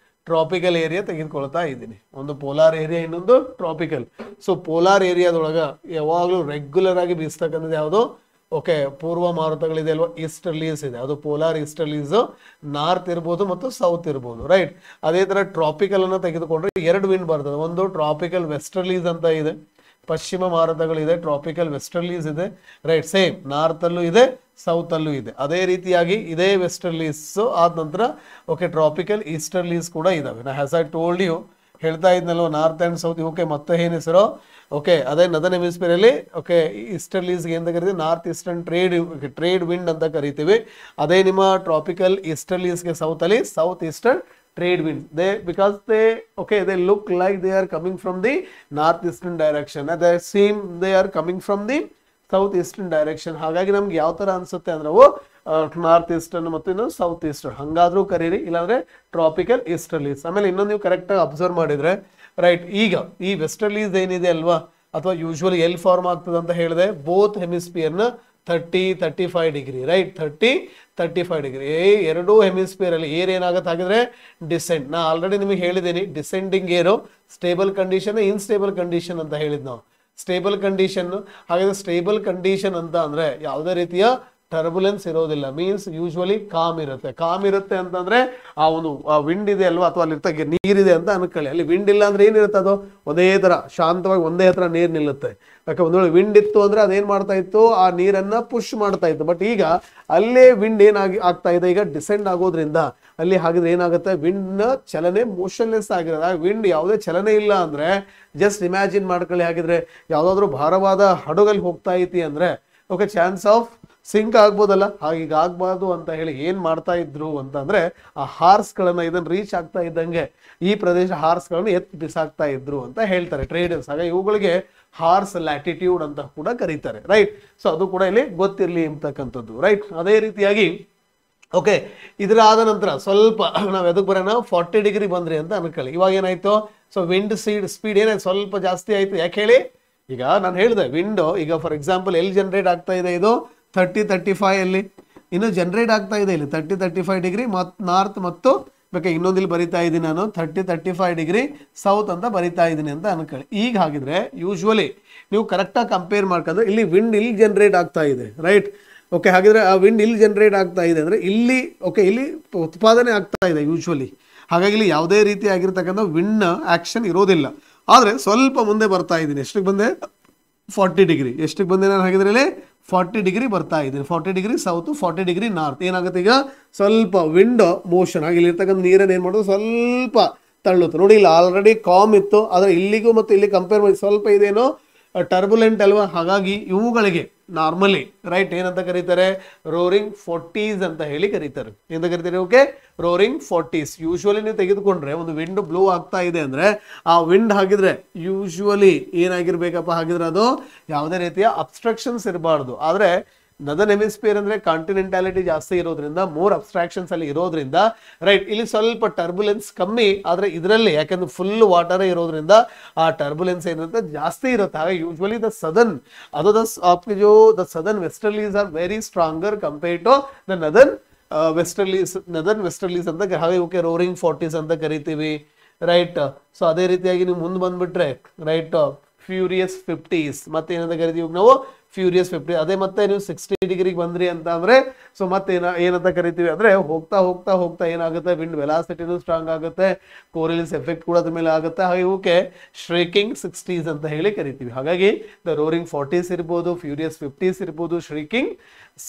ಟ್ರಾಪಿಕಲ್ ಏರಿಯಾ ತೆಗೆದುಕೊಳ್ತಾ ಇದ್ದೀನಿ. ಒಂದು ಪೋಲಾರ್ ಏರಿಯಾ, ಇನ್ನೊಂದು ಟ್ರಾಪಿಕಲ್. ಸೊ ಪೋಲಾರ್ ಏರಿಯಾದೊಳಗ ಯಾವಾಗಲೂ ರೆಗ್ಯುಲರ್ ಆಗಿ ಬೀಸ್ತಕ್ಕಂಥದ್ದು ಯಾವುದು? ಓಕೆ, ಪೂರ್ವ ಮಾರುತಗಳಿದೆ ಅಲ್ವಾ, ಈಸ್ಟರ್ಲೀಸ್ ಇದೆ. ಅದು ಪೋಲಾರ್ ಈಸ್ಟರ್ಲೀಸ್, ನಾರ್ತ್ ಇರ್ಬೋದು ಮತ್ತು ಸೌತ್ ಇರ್ಬೋದು, ರೈಟ್. ಅದೇ ತರ ಟ್ರಾಪಿಕಲ್ ಅನ್ನ ತೆಗೆದುಕೊಂಡ್ರೆ 2 ವಿಂಡ್ ಬರ್ತದೆ. ಒಂದು ಟ್ರಾಪಿಕಲ್ ವೆಸ್ಟರ್ಲೀಸ್ ಅಂತ ಇದೆ, ಪಶ್ಚಿಮ ಮಾರುತಗಳಿದೆ, ಟ್ರಾಪಿಕಲ್ ವೆಸ್ಟರ್ಲೀಸ್ ಇದೆ, ರೈಟ್. ಸೇಮ್ ನಾರ್ತ್ ಅಲ್ಲೂ ಇದೆ, ಸೌತ್ ಅಲ್ಲೂ ಇದೆ. ಅದೇ ರೀತಿಯಾಗಿ ಇದೇ ವೆಸ್ಟರ್ಲೀಸ್ ಆದ ನಂತರ ಓಕೆ ಟ್ರಾಪಿಕಲ್ ಈಸ್ಟರ್ಲೀಸ್ ಕೂಡ ಇದಾವೆ. ನಾ ಹ್ಯಾಸ್ ಐ ಟೋಲ್ಡ್ ಯು, ಹೇಳ್ತಾ ಇದ್ನಲ್ವ ನಾರ್ತ್ ಅಂಡ್ ಸೌತ್. ಓಕೆ, ಮತ್ತೆ ಏನ್ ಹೆಸರು? ಓಕೆ, ಅದೇ ನದರ್ನ್ ಹೆಮಿಸ್ಫಿಯರ್ ಅಲ್ಲಿ ಓಕೆ ಈಸ್ಟರ್ಲೀಸ್ಗೆ ಅಂತ ಕರಿತೀವಿ, ನಾರ್ತ್ ಈಸ್ಟರ್ನ್ ಟ್ರೇಡ್ ವಿಂಡ್ ಅಂತ ಕರಿತೀವಿ. ಅದೇ ನಿಮ್ಮ ಟ್ರಾಪಿಕಲ್ ಈಸ್ಟರ್ಲೀಸ್ಗೆ ಸೌತ್ ಅಲ್ಲಿ south eastern trade winds. Because they look like they are coming from the northeastern direction. They seem they are coming from the southeastern direction. ಹಾಗಾಗಿ ನಮ್ಗೆ ಯಾವ ತರ ಅನ್ಸುತ್ತೆ ಅಂದ್ರೆ ಅವು ನಾರ್ತ್ ಈಸ್ಟರ್ನ್ ಮತ್ತು ಇನ್ನು ಸೌತ್ ಈಸ್ಟರ್ನ್ ಹಂಗಾದ್ರೂ ಕರೀರಿ, ಇಲ್ಲಾಂದ್ರೆ ಟ್ರಾಪಿಕಲ್ ಈಸ್ಟರ್ಲೀಸ್. ಆಮೇಲೆ ಇನ್ನೊಂದು ನೀವು ಕರೆಕ್ಟ್ ಆಗಿ ಅಬ್ಸರ್ವ್ ಮಾಡಿದ್ರೆ, ರೈಟ್, ಈಗ ಈ ವೆಸ್ಟರ್ಲೀಸ್ ಏನಿದೆ ಅಲ್ವಾ, ಅಥವಾ ಯೂಶುವಲಿ ಎಲ್ಲಿ ಫಾರ್ಮ್ ಆಗ್ತದೆ ಅಂತ ಹೇಳಿದೆ, ಬೋತ್ ಹೆಮಿಸ್ಫಿಯರ್ ನ 30-35 ಡಿಗ್ರಿ, ರೈಟ್, 30-35 ಡಿಗ್ರಿ. ಎರಡೂ ಹೆಮಿಸ್ಫಿಯರ್ ಅಲ್ಲಿ ಏರ್ ಏನಾಗುತ್ತೆ ಹಾಗಿದ್ರೆ ಡಿಸೆಂಟ್. ನಾ ಆಲ್ರೆಡಿ ನಿಮಗೆ ಹೇಳಿದ್ದೀನಿ, ಡಿಸೆಂಡಿಂಗ್ ಏರು ಸ್ಟೇಬಲ್ ಕಂಡೀಷನ್, ಇನ್ಸ್ಟೇಬಲ್ ಕಂಡೀಷನ್ ಅಂತ ಹೇಳಿದ್ ನಾವು. ಸ್ಟೇಬಲ್ ಕಂಡೀಷನ್, ಹಾಗಾದ್ರೆ ಸ್ಟೇಬಲ್ ಕಂಡೀಷನ್ ಅಂತ ಅಂದ್ರೆ ಯಾವುದೇ ರೀತಿಯ ಟರ್ಬುಲೆನ್ಸ್ ಇರೋದಿಲ್ಲ, ಮೀನ್ಸ್ ಯೂಶುವಲಿ ಕಾಮ್ ಇರುತ್ತೆ. ಕಾಮ್ ಇರುತ್ತೆ ಅಂತಂದ್ರೆ ಆ ವಿಂಡ್ ಇದೆ ಅಲ್ವಾ, ಅಥವಾ ಅಲ್ಲಿ ನೀರಿದೆ ಅಂತ ಅನ್ಕೊಳ್ಳಿ. ಅಲ್ಲಿ ವಿಂಡ್ ಇಲ್ಲ ಅಂದ್ರೆ ಏನಿರುತ್ತೆ, ಅದು ಒಂದೇ ತರ ಶಾಂತವಾಗಿ ಒಂದೇ ಹತ್ರ ನೀರು ನಿಲ್ಲುತ್ತೆ. ಯಾಕೆ ಒಂದ್ ವೇಳೆ ವಿಂಡ್ ಇತ್ತು ಅಂದ್ರೆ ಅದೇನ್ ಮಾಡ್ತಾ ಇತ್ತು, ಆ ನೀರನ್ನ ಪುಷ್ ಮಾಡ್ತಾ ಇತ್ತು. ಬಟ್ ಈಗ ಅಲ್ಲೇ ವಿಂಡ್ ಆಗ್ತಾ ಇದೆ, ಈಗ ಡಿಸೆಂಡ್ ಆಗೋದ್ರಿಂದ ಅಲ್ಲಿ ಹಾಗಿದ್ರೆ ಏನಾಗುತ್ತೆ, ವಿಂಡ್ ನ ಚಲನೆ ಮೋಷನ್ಲೆಸ್ ಆಗಿರೋದು. ಆ ವಿಂಡ್ ಯಾವುದೇ ಚಲನೆ ಇಲ್ಲ ಅಂದ್ರೆ ಜಸ್ಟ್ ಇಮ್ಯಾಜಿನ್ ಮಾಡ್ಕೊಳ್ಳಿ, ಹಾಗಿದ್ರೆ ಯಾವ್ದಾದ್ರು ಭಾರವಾದ ಹಡಗಲ್ಲಿ ಹೋಗ್ತಾ ಐತಿ ಅಂದ್ರೆ ಓಕೆ ಚಾನ್ಸ್ ಆಫ್ ಸಿಂಕ್ ಆಗ್ಬೋದಲ್ಲ. ಹಾಗೀಗ ಆಗ್ಬಾರ್ದು ಅಂತ ಹೇಳಿ ಏನ್ ಮಾಡ್ತಾ ಇದ್ರು ಅಂತಂದ್ರೆ, ಆ ಹಾರ್ಸ್ ಗಳನ್ನ ಇದನ್ನ ರೀಚ್ ಆಗ್ತಾ ಇದ್ದಂಗೆ ಈ ಪ್ರದೇಶ ಹಾರ್ಸ್ ಗಳನ್ನ ಎತ್ತಿ ಬಿಸಾಕ್ತಾ ಇದ್ರು ಅಂತ ಹೇಳ್ತಾರೆ ಟ್ರೇಡರ್ಸ್. ಹಾಗೆ ಇವುಗಳಿಗೆ ಹಾರ್ಸ್ ಲ್ಯಾಟಿಟ್ಯೂಡ್ ಅಂತ ಕೂಡ ಕರೀತಾರೆ, ರೈಟ್. ಸೊ ಅದು ಕೂಡ ಇಲ್ಲಿ ಗೊತ್ತಿರ್ಲಿ ಅಂತಕ್ಕಂಥದ್ದು, ರೈಟ್. ಅದೇ ರೀತಿಯಾಗಿ ಓಕೆ ಇದ್ರ ನಂತರ ಸ್ವಲ್ಪ ನಾವ್ ಎದಕ್ ಬರೋಣ, 40 ಡಿಗ್ರಿ ಬಂದ್ರಿ ಅಂತ ಅನ್ಕೊಳ್ಳಿ. ಇವಾಗ ಏನಾಯ್ತು, ಸೊ ವಿಂಡ್ ಸ್ಪೀಡ್ ಏನಾಯ್ತು, ಸ್ವಲ್ಪ ಜಾಸ್ತಿ ಆಯ್ತು. ಯಾಕೆ ಹೇಳಿ, ಈಗ ನಾನು ಹೇಳಿದೆ ವಿಂಡ್ ಈಗ ಫಾರ್ ಎಕ್ಸಾಂಪಲ್ ಎಲ್ಲಿ ಜನರೇಟ್ ಆಗ್ತಾ ಇದೆ, ಇದು 30-35 ಅಲ್ಲಿ ಇನ್ನು ಜನರೇಟ್ ಆಗ್ತಾ ಇದೆ. ಇಲ್ಲಿ 30-35 ಡಿಗ್ರಿ ನಾರ್ತ್ ಮತ್ತು ಬೇಕಾ ಇನ್ನೊಂದಿಲ್ಲಿ ಬರಿತಾ ಇದ್ದೀನಿ ನಾನು 30-35 ಡಿಗ್ರಿ ಸೌತ್ ಅಂತ ಬರಿತಾ ಇದ್ದೀನಿ ಅಂತ ಅನ್ಕೊಳ್ಳಿ. ಈಗ ಹಾಗಿದ್ರೆ ಯೂಶುವಲಿ ನೀವು ಕರೆಕ್ಟಾಗಿ ಕಂಪೇರ್ ಮಾಡ್ಕೊಂಡ್ರೆ ಇಲ್ಲಿ ವಿಂಡ್ ಇಲ್ಲಿ ಜನರೇಟ್ ಆಗ್ತಾ ಇದೆ, ರೈಟ್. ಓಕೆ, ಹಾಗಿದ್ರೆ ಆ ವಿಂಡ್ ಇಲ್ಲಿ ಜನರೇಟ್ ಆಗ್ತಾ ಇದೆ ಅಂದ್ರೆ ಇಲ್ಲಿ ಓಕೆ ಇಲ್ಲಿ ಉತ್ಪಾದನೆ ಆಗ್ತಾ ಇದೆ ಯೂಶುವಲಿ. ಹಾಗಾಗಿ ಇಲ್ಲಿ ಯಾವುದೇ ರೀತಿ ಆಗಿರ್ತಕ್ಕಂಥ ವಿಂಡ್ ಆಕ್ಷನ್ ಇರೋದಿಲ್ಲ. ಆದ್ರೆ ಸ್ವಲ್ಪ ಮುಂದೆ ಬರ್ತಾ ಇದ್ದೀನಿ, ಎಷ್ಟಕ್ಕೆ ಬಂದೆ, 40 ಡಿಗ್ರಿ. ಎಷ್ಟಕ್ಕೆ ಬಂದೆ ನಾನು ಹಾಗಿದ್ರೆ ಇಲ್ಲಿ 40 ಡಿಗ್ರಿ ಬರ್ತಾ ಇದ್ದೀನಿ. 40 ಡಿಗ್ರಿ ಸೌತ್, 40 ಡಿಗ್ರಿ ನಾರ್ತ್. ಏನಾಗುತ್ತೆ ಈಗ, ಸ್ವಲ್ಪ ವಿಂಡ್ ಮೋಷನ್ ಆಗಿ ಇಲ್ಲಿರ್ತಕ್ಕಂಥ ನೀರನ್ನು ಏನ್ ಮಾಡೋದು, ಸ್ವಲ್ಪ ತಳ್ಳುತ್ತೆ. ನೋಡಿ ಇಲ್ಲಿ ಆಲ್ರೆಡಿ ಕಾಮ್ ಇತ್ತು, ಆದ್ರೆ ಇಲ್ಲಿಗೂ ಮತ್ತು ಇಲ್ಲಿ ಕಂಪೇರ್ ಮಾಡಿ ಸ್ವಲ್ಪ ಇದೇನೋ ಟರ್ಬುಲೆಂಟ್ ಅಲ್ವಾ. ಹಾಗಾಗಿ ಇವುಗಳಿಗೆ ನಾರ್ಮಲಿ ರೈಟ್ ಏನಂತ ಕರೀತಾರೆ, ರೋರಿಂಗ್ 40s ಅಂತ ಹೇಳಿ ಕರೀತಾರೆ. ಎಂತ ಕರೀತಾರೆ, ಓಕೆ ರೋರಿಂಗ್ 40s. ಯೂಶುವಲಿ ನೀವು ತೆಗೆದುಕೊಂಡ್ರೆ ಒಂದು ವಿಂಡ್ ಬ್ಲೋ ಆಗ್ತಾ ಇದೆ ಅಂದ್ರೆ ಆ ವಿಂಡ್ ಹಾಗಿದ್ರೆ ಯೂಶುವಲಿ ಏನಾಗಿರ್ಬೇಕಪ್ಪ, ಹಾಗಿದ್ರೆ ಅದು ಯಾವುದೇ ರೀತಿಯ ಅಬ್ಸ್ಟ್ರಕ್ಷನ್ಸ್ ಇರಬಾರ್ದು. ಆದ್ರೆ ನದರ್ನ್ ಹೆಮಿಸ್ಫಿಯರ್ ಅಂದ್ರೆ ಕಾಂಟಿನೆಂಟಾಲಿಟಿ ಜಾಸ್ತಿ ಇರೋದ್ರಿಂದ, ಮೋರ್ ಅಬ್ಸ್ಟ್ರಾಕ್ಷನ್ಸ್ ಅಲ್ಲಿ ಇರೋದ್ರಿಂದ, ರೈಟ್, ಇಲ್ಲಿ ಸ್ವಲ್ಪ ಟರ್ಬುಲೆನ್ಸ್ ಕಮ್ಮಿ. ಆದ್ರೆ ಇದರಲ್ಲಿ ಯಾಕಂದ್ರೆ ಫುಲ್ ವಾಟರ್ ಇರೋದ್ರಿಂದ ಆ ಟರ್ಬುಲೆನ್ಸ್ ಏನಿರುತ್ತೆ ಜಾಸ್ತಿ ಇರುತ್ತೆ. ಹಾಗೆ ಯೂಶುವಲಿ ದ ಸದರ್ನ್ ಅದು the southern westerlies are very stronger compared to the northern westerlies ಅಂತ. ಹಾಗೆ ಓಕೆ ರೋರಿಂಗ್ 40s ಅಂತ ಕರಿತೀವಿ, ರೈಟ್. ಸೊ ಅದೇ ರೀತಿಯಾಗಿ ನೀವು ಮುಂದೆ ಬಂದ್ಬಿಟ್ರೆ ರೈಟ್ ಫ್ಯೂರಿಯಸ್ 50s ಮತ್ತೆ ಏನಂತ ಕರಿತೀವಿ ನಾವು, ಫ್ಯೂರಿಯಸ್ 50. ಅದೇ ಮತ್ತೆ ನೀವು 60 ಡಿಗ್ರಿಗೆ ಬಂದ್ರಿ ಅಂತ ಅಂದ್ರೆ ಸೊ ಮತ್ತೆ ಏನಂತ ಕರಿತೀವಿ ಅಂದ್ರೆ ಹೋಗ್ತಾ ಹೋಗ್ತಾ ಹೋಗ್ತಾ ಏನಾಗುತ್ತೆ, ವಿಂಡ್ ವೆಲಾಸಿಟಿನೂ ಸ್ಟ್ರಾಂಗ್ ಆಗುತ್ತೆ, ಕೋರಿಯಸ್ ಎಫೆಕ್ಟ್ ಕೂಡ ಅದ್ರ ಮೇಲೆ ಆಗುತ್ತೆ. ಹಾಗೆ ಇವಕ್ಕೆ ಶ್ರೀಕಿಂಗ್ 60s ಅಂತ ಹೇಳಿ ಕರಿತೀವಿ. ಹಾಗಾಗಿ ದ ರೋರಿಂಗ್ 40s ಇರ್ಬೋದು, ಫ್ಯೂರಿಯಸ್ 50s ಇರ್ಬೋದು, ಶ್ರೀಕಿಂಗ್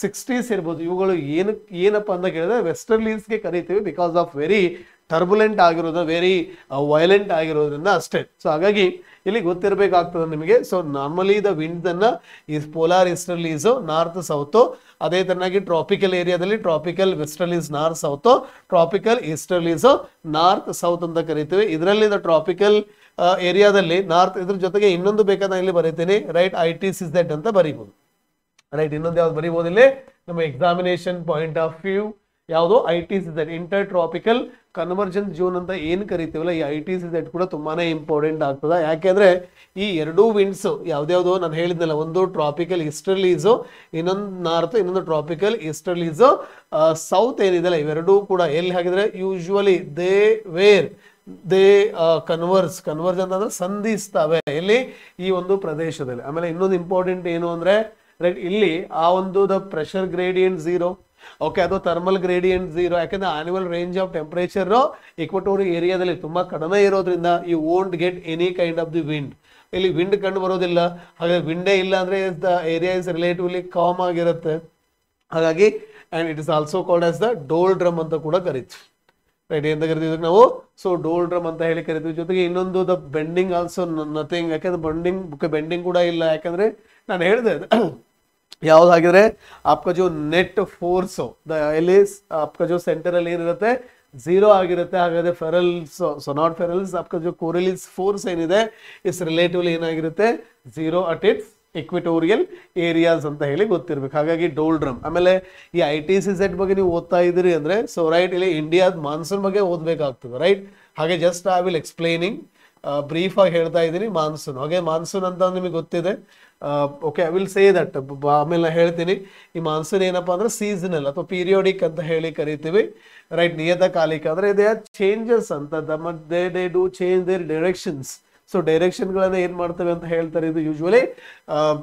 60s ಇರ್ಬೋದು. ಇವುಗಳು ಏನಪ್ಪ ಅಂತ ಕೇಳಿದ್ರೆ ವೆಸ್ಟರ್ಲೀಸ್ಗೆ ಕರಿತೀವಿ, ಬಿಕಾಸ್ ಆಫ್ ವೆರಿ ಟರ್ಬುಲೆಂಟ್ ಆಗಿರೋದು, ವೆರಿ ವೈಲೆಂಟ್ ಆಗಿರೋದ್ರಿಂದ ಅಷ್ಟೇ. ಸೊ ಹಾಗಾಗಿ ಇಲ್ಲಿ ಗೊತ್ತಿರಬೇಕಾಗ್ತದೆ ನಿಮಗೆ. ಸೊ ನಾರ್ಮಲಿ ದ ವಿಂಡ್ಸ್ ಅನ್ನ ಈ ಪೋಲಾರ್ ಈಸ್ಟರ್ಲೀಸ್ ನಾರ್ತ್ ಸೌತ್, ಅದೇ ತರನಾಗಿ ಟ್ರಾಪಿಕಲ್ ಏರಿಯಾದಲ್ಲಿ tropical westerlies north south, tropical easterlies north south ಅಂತ ಕರಿತೀವಿ. ಇದರಲ್ಲಿ ದ ಟ್ರಾಪಿಕಲ್ ಏರಿಯಾದಲ್ಲಿ ನಾರ್ತ್, ಇದ್ರ ಜೊತೆಗೆ ಇನ್ನೊಂದು ಬೇಕಾದ ಇಲ್ಲಿ ಬರೀತೀನಿ, ರೈಟ್, ITCZ ಅಂತ ಬರೀಬಹುದು. ರೈಟ್. ಇನ್ನೊಂದು ಯಾವ್ದು ಬರೀಬಹುದು ಇಲ್ಲಿ ನಮ್ಮ ಎಕ್ಸಾಮಿನೇಷನ್ ಪಾಯಿಂಟ್ ಆಫ್ ವ್ಯೂ, ಯಾವುದು ITCZ inter tropical convergence zone ಅಂತ ಏನು ಕರಿತೀವಲ್ಲ, ಈ ITCZ ಕೂಡ ತುಂಬಾನೇ ಇಂಪಾರ್ಟೆಂಟ್ ಆಗ್ತದೆ. ಯಾಕೆಂದ್ರೆ ಈ ಎರಡೂ ವಿಂಡ್ಸ್ ಯಾವ್ದ್ಯಾವ್ದು ನಾನು ಹೇಳಿದ್ನಲ್ಲ, ಒಂದು ಟ್ರಾಪಿಕಲ್ ಈಸ್ಟರ್ಲೀಸು, ಇನ್ನೊಂದು ನಾರ್ತ್, ಇನ್ನೊಂದು ಟ್ರಾಪಿಕಲ್ ಈಸ್ಟರ್ಲೀಸು, ಸೌತ್ ಏನಿದೆಲ್ಲ, ಇವೆರಡೂ ಕೂಡ ಎಲ್ಲಿ ಹಾಕಿದ್ರೆ ಯೂಶುವಲಿ ದೇ ಕನ್ವರ್ಸ್ ಅಂತಂದ್ರೆ ಸಂಧಿಸ್ತವೆ ಎಲ್ಲಿ, ಈ ಒಂದು ಪ್ರದೇಶದಲ್ಲಿ. ಆಮೇಲೆ ಇನ್ನೊಂದು ಇಂಪಾರ್ಟೆಂಟ್ ಏನು ಅಂದ್ರೆ ರೈಟ್, ಇಲ್ಲಿ ಆ ಒಂದು ದ ಪ್ರೆಷರ್ ಗ್ರೇಡಿಯಂಟ್ 0, ಓಕೆ, ಅದು ಥರ್ಮಲ್ ಗ್ರೇಡಿಯಂಟ್ 0. ಯಾಕಂದ್ರೆ annual range of temperature equatorial ಏರಿಯಾದಲ್ಲಿ ತುಂಬಾ ಕಡಿಮೆ ಇರೋದ್ರಿಂದ you won't get any kind of the wind. ಇಲ್ಲಿ ವಿಂಡ್ ಕಂಡು ಬರೋದಿಲ್ಲ. ಹಾಗಾಗಿ ವಿಂಡೇ ಇಲ್ಲ ಅಂದ್ರೆ the area is relatively calm ಆಗಿರುತ್ತೆ. ಹಾಗಾಗಿ and it is also called as the doldrum ಅಂತ ಕೂಡ ಕರಿತೀವಿ. ರೈಟ್, ಎಂತ ಕರಿತೀವಿ ನಾವು? ಸೊ ಡೋಲ್ ಡ್ರಮ್ ಅಂತ ಹೇಳಿ ಕರಿತೀವಿ. ಜೊತೆಗೆ ಇನ್ನೊಂದು ದ ಬೆಂಡಿಂಗ್ ಆಲ್ಸೋ ನಥಿಂಗ್. ಯಾಕಂದ್ರೆ ಬೆಂಡಿಂಗ್ ಕೂಡ ಇಲ್ಲ. ಯಾಕಂದ್ರೆ ನಾನು ಹೇಳಿದೆ ಯಾವ್ದಾಗಿದ್ರೆ आपका जो नेट फोर्स हो एली आपका जो सेंटर ಅಲ್ಲಿ ಏನಿರುತ್ತೆ 0 ಆಗಿರುತ್ತೆ. ಹಾಗಾದ್ರೆ ಫೆರಲ್ಸ್, ಸೊ ನಾಟ್ ಫೆರಲ್ಸ್, आपका जो कोरियलिस फोर्स ಏನಿದೆ ಇಸ್ ರಿಲೇಟಿವ್ಲಿ ಏನಾಗಿರುತ್ತೆ 0 ಅಟ್ ಇಟ್ಸ್ ಇಕ್ವಿಟೋರಿಯಲ್ ಏರಿಯಾಸ್ ಅಂತ ಹೇಳಿ ಗೊತ್ತಿರ್ಬೇಕು. ಹಾಗಾಗಿ ಡೋಲ್ ಡ್ರಮ್. ಆಮೇಲೆ ಈ ITCZ ಬಗ್ಗೆ ನೀವು ಓದ್ತಾ ಇದ್ದೀರಿ ಅಂದ್ರೆ ಸೊ ರೈಟ್, ಇಲ್ಲಿ ಇಂಡಿಯಾದ ಮಾನ್ಸೂನ್ ಬಗ್ಗೆ ಓದ್ಬೇಕಾಗ್ತದೆ. ರೈಟ್, ಹಾಗೆ just I will explaining brief ಆಗಿ ಹೇಳ್ತಾ ಇದ್ದೀನಿ ಮಾನ್ಸೂನ್. ಹಾಗೆ ಮಾನ್ಸೂನ್ ಅಂತ ನಿಮಗೆ ಗೊತ್ತಿದೆ. Okay, I will say that, ಆಮೇಲೆ ಹೇಳ್ತೀನಿ. ಈ ಮಾನ್ಸೂನ್ ಏನಪ್ಪಾ ಅಂದ್ರೆ ಸೀಸನಲ್ ಅಥವಾ ಪೀರಿಯೋಡಿಕ್ ಅಂತ ಹೇಳಿ ಕರಿತೀವಿ. ರೈಟ್, ನಿಯತಕಾಲಿಕ ಅಂದ್ರೆ ದೇ ಆರ್ ಚೇಂಜಸ್ ಅಂತ, they do change their directions. So ಡೈರೆಕ್ಷನ್ಗಳನ್ನ ಏನ್ ಮಾಡ್ತವೆ ಅಂತ ಹೇಳ್ತಾರೆ, ಇದು ಯೂಶುವಲಿ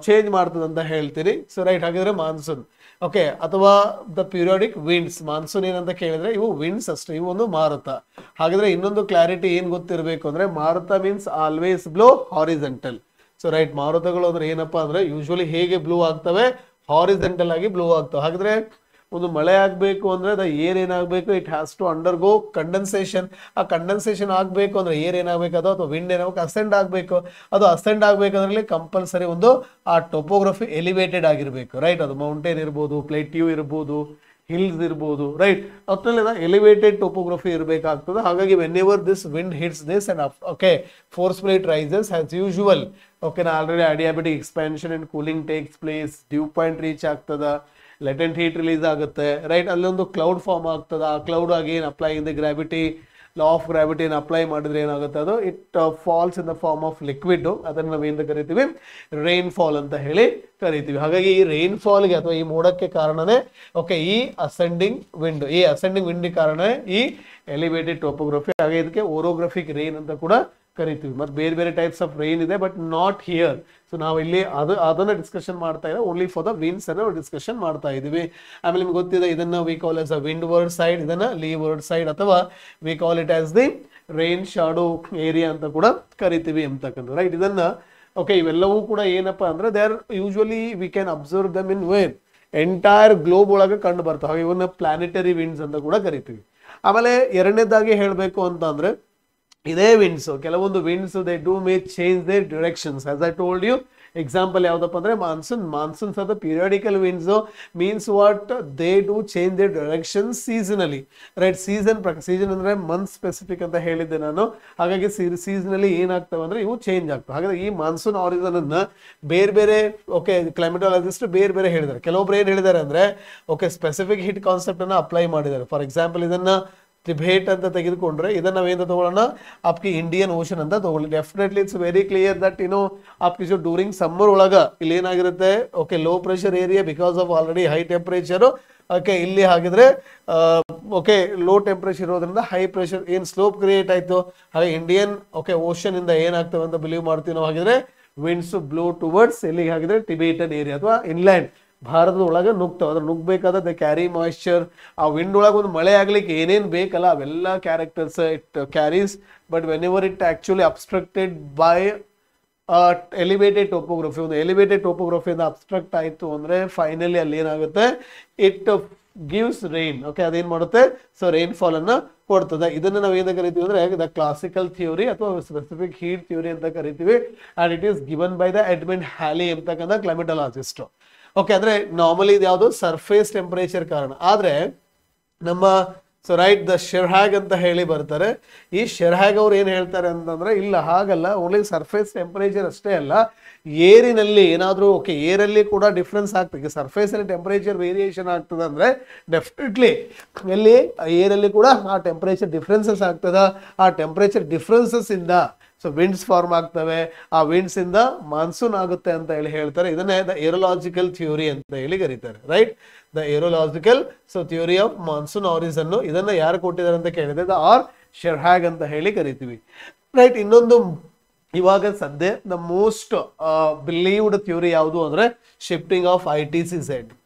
ಚೇಂಜ್ ಮಾಡ್ತದೆ ಅಂತ ಹೇಳ್ತೀನಿ. ಸೊ ರೈಟ್, ಹಾಗಿದ್ರೆ ಮಾನ್ಸೂನ್. ಓಕೆ, ಅಥವಾ ದ ಪೀರಿಯೋಡಿಕ್ ವಿಂಡ್ಸ್. ಮಾನ್ಸೂನ್ ಏನಂತ ಕೇಳಿದ್ರೆ ಇವು ವಿಂಡ್ಸ್ ಅಷ್ಟೇ, ಇವು ಒಂದು ಮಾರುತ. ಹಾಗಾದ್ರೆ ಇನ್ನೊಂದು ಕ್ಲಾರಿಟಿ ಏನ್ ಗೊತ್ತಿರಬೇಕು ಅಂದ್ರೆ ಮಾರುತ means always blow horizontal. So right, ಮಾರುತಗಳು ಅಂದ್ರೆ ಏನಪ್ಪಾ ಅಂದ್ರೆ ಯೂಶುವಲಿ ಹೇಗೆ ಬ್ಲೂ ಆಗ್ತವೆ, ಹಾರಿಜೆಂಟಲ್ ಆಗಿ ಬ್ಲೂ ಆಗ್ತವೆ. ಹಾಗಾದ್ರೆ ಒಂದು ಮಳೆ ಆಗ್ಬೇಕು ಅಂದ್ರೆ ದ ಏರ್ ಏನಾಗಬೇಕು, it has to undergo condensation. ಆ ಕಂಡೆನ್ಸೇಷನ್ ಆಗ್ಬೇಕು ಅಂದ್ರೆ ಏರ್ ಏನಾಗಬೇಕು ಅದು, ಅಥವಾ ವಿಂಡ್ ಏನಾಗಬೇಕು ಅಸೆಂಡ್ ಆಗ್ಬೇಕು. ಅದು ಅಸೆಂಡ್ ಆಗ್ಬೇಕಂದ್ರೆ ಕಂಪಲ್ಸರಿ ಒಂದು ಆ ಟೊಪೋಗ್ರಫಿ ಎಲಿವೇಟೆಡ್ ಆಗಿರ್ಬೇಕು. ರೈಟ್, ಅದು ಮೌಂಟೇನ್ ಇರ್ಬೋದು, ಪ್ಲೇಟ್ಯೂ ಇರ್ಬೋದು, ಹಿಲ್ಸ್ ಇರ್ಬೋದು. ರೈಟ್, ಒಟ್ಟಿನಲ್ಲಿ ಎಲಿವೇಟೆಡ್ ಟೋಪೋಗ್ರಫಿ ಇರಬೇಕಾಗ್ತದೆ. ಹಾಗಾಗಿ whenever this wind hits this and okay force plate rises as usual. Okay, ನಾ already adiabatic expansion and cooling takes place, dew point reach ಆಗ್ತದ, ಲೆಟೆಂಟ್ ಹೀಟ್ ರಿಲೀಸ್ ಆಗುತ್ತೆ. Right, ಅಲ್ಲೊಂದು cloud form ಆಗ್ತದ. ಆ cloud ಆಗಿ ಏನು apply in the gravity, law of gravity ಏನು apply ಮಾಡಿದ್ರೆ ಏನಾಗುತ್ತೆ, ಅದು it falls in the form of liquid. ಅದನ್ನು ನಾವೇನು ಕರಿತೀವಿ, ರೈನ್ ಫಾಲ್ ಅಂತ ಹೇಳಿ ಕರಿತೀವಿ. ಹಾಗಾಗಿ ಈ ರೈನ್ ಫಾಲ್ಗೆ ಅಥವಾ ಈ ಮೋಡಕ್ಕೆ ಕಾರಣನೇ ಓಕೆ ಈ ಅಸೆಂಡಿಂಗ್ ವಿಂಡ್. ಈ ಅಸೆಂಡಿಂಗ್ ವಿಂಡ್ ಕಾರಣ ಈ ಎಲಿವೇಟೆಡ್ ಟೋಪೋಗ್ರಫಿ. ಹಾಗೆ ಇದಕ್ಕೆ ಓರೋಗ್ರಫಿಕ್ ರೈನ್ ಅಂತ ಕೂಡ ಕರಿತೀವಿ. ಮತ್ತೆ ಬೇರೆ ಬೇರೆ ಟೈಪ್ಸ್ ಆಫ್ ರೈನ್ ಇದೆ, ಬಟ್ ನಾಟ್ ಹಿಯರ್. ಸೊ ನಾವು ಇಲ್ಲಿ ಅದನ್ನ ಡಿಸ್ಕಷನ್ ಮಾಡ್ತಾ ಇಲ್ಲ, ಓನ್ಲಿ ಫಾರ್ ದ ವಿಂಡ್ಸ್ ಅನ್ನ ಡಿಸ್ಕಷನ್ ಮಾಡ್ತಾ ಇದೀವಿ. ಆಮೇಲೆ ನಿಮ್ಗೆ ಗೊತ್ತಿದೆ, ಇದನ್ನ we call as a wind word side, ಇದನ್ನ ಲೀವರ್ಡ್ ಸೈಡ್, ಅಥವಾ V call it as the rain shadow area ಅಂತ ಕೂಡ ಕರಿತೀವಿ ಅಂತಕ್ಕಂಥ. ರೈಟ್, ಇದನ್ನ ಓಕೆ ಇವೆಲ್ಲವೂ ಕೂಡ ಏನಪ್ಪಾ ಅಂದ್ರೆ they R usually we can observe dum in where entire globe ಒಳಗೆ ಕಂಡು ಬರ್ತಾವೆ. ಹಾಗೆ ಇವನ್ನ ಪ್ಲಾನೆಟರಿ ವಿಂಡ್ಸ್ ಅಂತ ಕೂಡ ಕರಿತೀವಿ. ಆಮೇಲೆ ಎರಡನೇದಾಗಿ ಹೇಳಬೇಕು ಅಂತ ಅಂದ್ರೆ ಇದೇ ವಿಂಡ್ಸ್, ಕೆಲವೊಂದು winds they do may change their directions. As I told you, example ಯಾವ್ದಪ್ಪ ಅಂದ್ರೆ monsoons are the periodical winds. Means what, they do change their direction seasonally. Right, season ಅಂದ್ರೆ ಮಂತ್ ಸ್ಪೆಸಿಫಿಕ್ ಅಂತ ಹೇಳಿದ್ದೆ ನಾನು. ಹಾಗಾಗಿ ಸೀಸನಲಿ ಏನಾಗ್ತವೆ ಅಂದ್ರೆ ಇವು ಚೇಂಜ್ ಆಗ್ತವೆ. ಹಾಗಾದ್ರೆ ಈ ಮಾನ್ಸೂನ್ ಆರಿಸನ್ ಅನ್ನ ಬೇರೆ ಬೇರೆ ಓಕೆ ಕ್ಲೈಮೇಟಾಲಜಿಸ್ಟ್ ಬೇರೆ ಬೇರೆ ಹೇಳಿದ್ದಾರೆ. ಕೆಲವೊಬ್ರು ಏನ್ ಹೇಳಿದ್ದಾರೆ ಅಂದ್ರೆ ಓಕೆ ಸ್ಪೆಸಿಫಿಕ್ ಹಿಟ್ ಕಾನ್ಸೆಪ್ಟ್ ಅನ್ನ ಅಪ್ಲೈ ಮಾಡಿದ್ದಾರೆ. ಫಾರ್ ಎಕ್ಸಾಂಪಲ್ ಇದನ್ನ ಟಿಬೇಟ್ ಅಂತ ತೆಗೆದುಕೊಂಡ್ರೆ ಇದನ್ನ ನಾವೇನು ತಗೊಳ್ಳೋಣ, आपकी ಇಂಡಿಯನ್ ಓಷನ್ ಅಂತ ತಗೊಳ್ಳಿ. Definitely it's very clear that आपकी जो ಡ್ಯೂರಿಂಗ್ ಸಮ್ಮರ್ ಒಳಗ ಇಲ್ಲಿ ಏನಾಗಿರುತ್ತೆ okay low pressure area because of already high temperature. Okay, ಇಲ್ಲಿ ಹಾಗಿದ್ರೆ ಓಕೆ ಲೋ ಟೆಂಪರೇಚರ್ ಇರೋದ್ರಿಂದ ಹೈ ಪ್ರೆಷರ್ ಏನ್ ಸ್ಲೋಪ್ ಕ್ರಿಯೇಟ್ ಆಯ್ತು. ಹಾಗೆ ಇಂಡಿಯನ್ ಓಕೆ ಓಷನ್ ಇಂದ ಏನಾಗ್ತವೆ ಅಂತ ಬಿಲೀವ್ ಮಾಡ್ತೀವಿ ನಾವು. ಹಾಗಿದ್ರೆ ವಿಂಡ್ಸ್ ಬ್ಲೋ ಟುವರ್ಡ್ಸ್ ಎಲ್ಲಿಗೆ ಹಾಗಿದ್ರೆ ಟಿಬೇಟನ್ ಏರಿಯಾ ಅಥವಾ ಇನ್ಲ್ಯಾಂಡ್ ಭಾರತದ ಒಳಗೆ ನುಗ್ತಾವ. ಅದ್ರ ನುಗ್ಬೇಕಾದ್ರೆ ದ ಕ್ಯಾರಿ ಮಾಯಿಶ್ಚರ್. ಆ ವಿಂಡ್ ಒಳಗೆ ಒಂದು ಮಳೆ ಆಗ್ಲಿಕ್ಕೆ ಏನೇನ್ ಬೇಕಲ್ಲ ಅವೆಲ್ಲ characters it carries. But when ever it actually obstructed by elevated topography, ಒಂದು ಎಲಿವೇಟೆಡ್ ಟೋಪೋಗ್ರಫಿಯಿಂದ ಅಬ್ಸ್ಟ್ರಕ್ಟ್ ಆಯ್ತು ಅಂದ್ರೆ ಫೈನಲಿ ಅಲ್ಲಿ ಏನಾಗುತ್ತೆ, ಇಟ್ ಗಿವ್ಸ್ ರೈನ್. ಓಕೆ, ಅದೇನ್ ಮಾಡುತ್ತೆ, ಸೊ ರೈನ್ ಫಾಲ್ ಅನ್ನ ಕೊಡ್ತದೆ. ಇದನ್ನ ನಾವು ಏನ ಕರಿತೀವಿ ಅಂದ್ರೆ ದ ಕ್ಲಾಸಿಕಲ್ ಥಿಯೋರಿ ಅಥವಾ ಸ್ಪೆಸಿಫಿಕ್ ಹೀಟ್ ಥಿಯೋರಿ ಅಂತ ಕರಿತೀವಿ. And it is given by the Edmund Halley ಅಂತಕ್ಕಂಥ ಕ್ಲೈಮೆಟಾಲಜಿಸ್ಟ್. ಓಕೆ, ಅಂದ್ರೆ ನಾರ್ಮಲಿ ಇದು ಯಾವುದು ಸರ್ಫೇಸ್ ಟೆಂಪರೇಚರ್ ಕಾರಣ. ಆದ್ರೆ ನಮ್ಮ ಸೊ ರೈಟ್ ದ ಶೆರ್ಹ್ಯಾಗ್ ಅಂತ ಹೇಳಿ ಬರ್ತಾರೆ. ಈ ಶೆರ್ಹ್ಯಾಗ್ ಅವ್ರು ಏನ್ ಹೇಳ್ತಾರೆ ಅಂತಂದ್ರೆ, ಇಲ್ಲ ಹಾಗಲ್ಲ, ಓನ್ಲಿ ಸರ್ಫೇಸ್ ಟೆಂಪರೇಚರ್ ಅಷ್ಟೇ ಅಲ್ಲ, ಏರಿನಲ್ಲಿ ಏನಾದ್ರೂ ಏರಲ್ಲಿ ಕೂಡ ಡಿಫ್ರೆನ್ಸ್ ಆಗ್ತದೆ. ಸರ್ಫೇಸ್ ಅಲ್ಲಿ ಟೆಂಪರೇಚರ್ ವೇರಿಯೇಷನ್ ಆಗ್ತದೆ ಅಂದ್ರೆ ಡೆಫಿನೆಟ್ಲಿ ಎಲ್ಲಿ ಏರಲ್ಲಿ ಕೂಡ ಆ ಟೆಂಪರೇಚರ್ ಡಿಫ್ರೆನ್ಸಸ್ ಆಗ್ತದ. ಆ ಟೆಂಪರೇಚರ್ ಡಿಫ್ರೆನ್ಸಸ್ ಇಂದ ಸೊ ವಿಂಡ್ಸ್ ಫಾರ್ಮ್ ಆಗ್ತವೆ, ಆ ವಿಂಡ್ಸ್ ಇಂದ ಮಾನ್ಸೂನ್ ಆಗುತ್ತೆ ಅಂತ ಹೇಳಿ ಹೇಳ್ತಾರೆ. ಇದನ್ನೇ ದ ಏರೋಲಾಜಿಕಲ್ ಥಿಯೋರಿ ಅಂತ ಹೇಳಿ ಕರೀತಾರೆ. Right, the aerological so theory of monsoon arisen. ಇದನ್ನ ಯಾರು ಕೊಟ್ಟಿದ್ದಾರೆ ಅಂತ ಕೇಳಿದ್ರೆ ದ ಆರ್ ಶೆರ್ಹ್ಯಾಗ್ ಅಂತ ಹೇಳಿ ಕರಿತೀವಿ. ರೈಟ್, ಇನ್ನೊಂದು ಇವಾಗ ಸದ್ಯ ದ ಮೋಸ್ಟ್ ಬಿಲೀವ್ಡ್ ಥಿಯೋರಿ ಯಾವುದು ಅಂದ್ರೆ ಶಿಫ್ಟಿಂಗ್ ಆಫ್ ITCZ.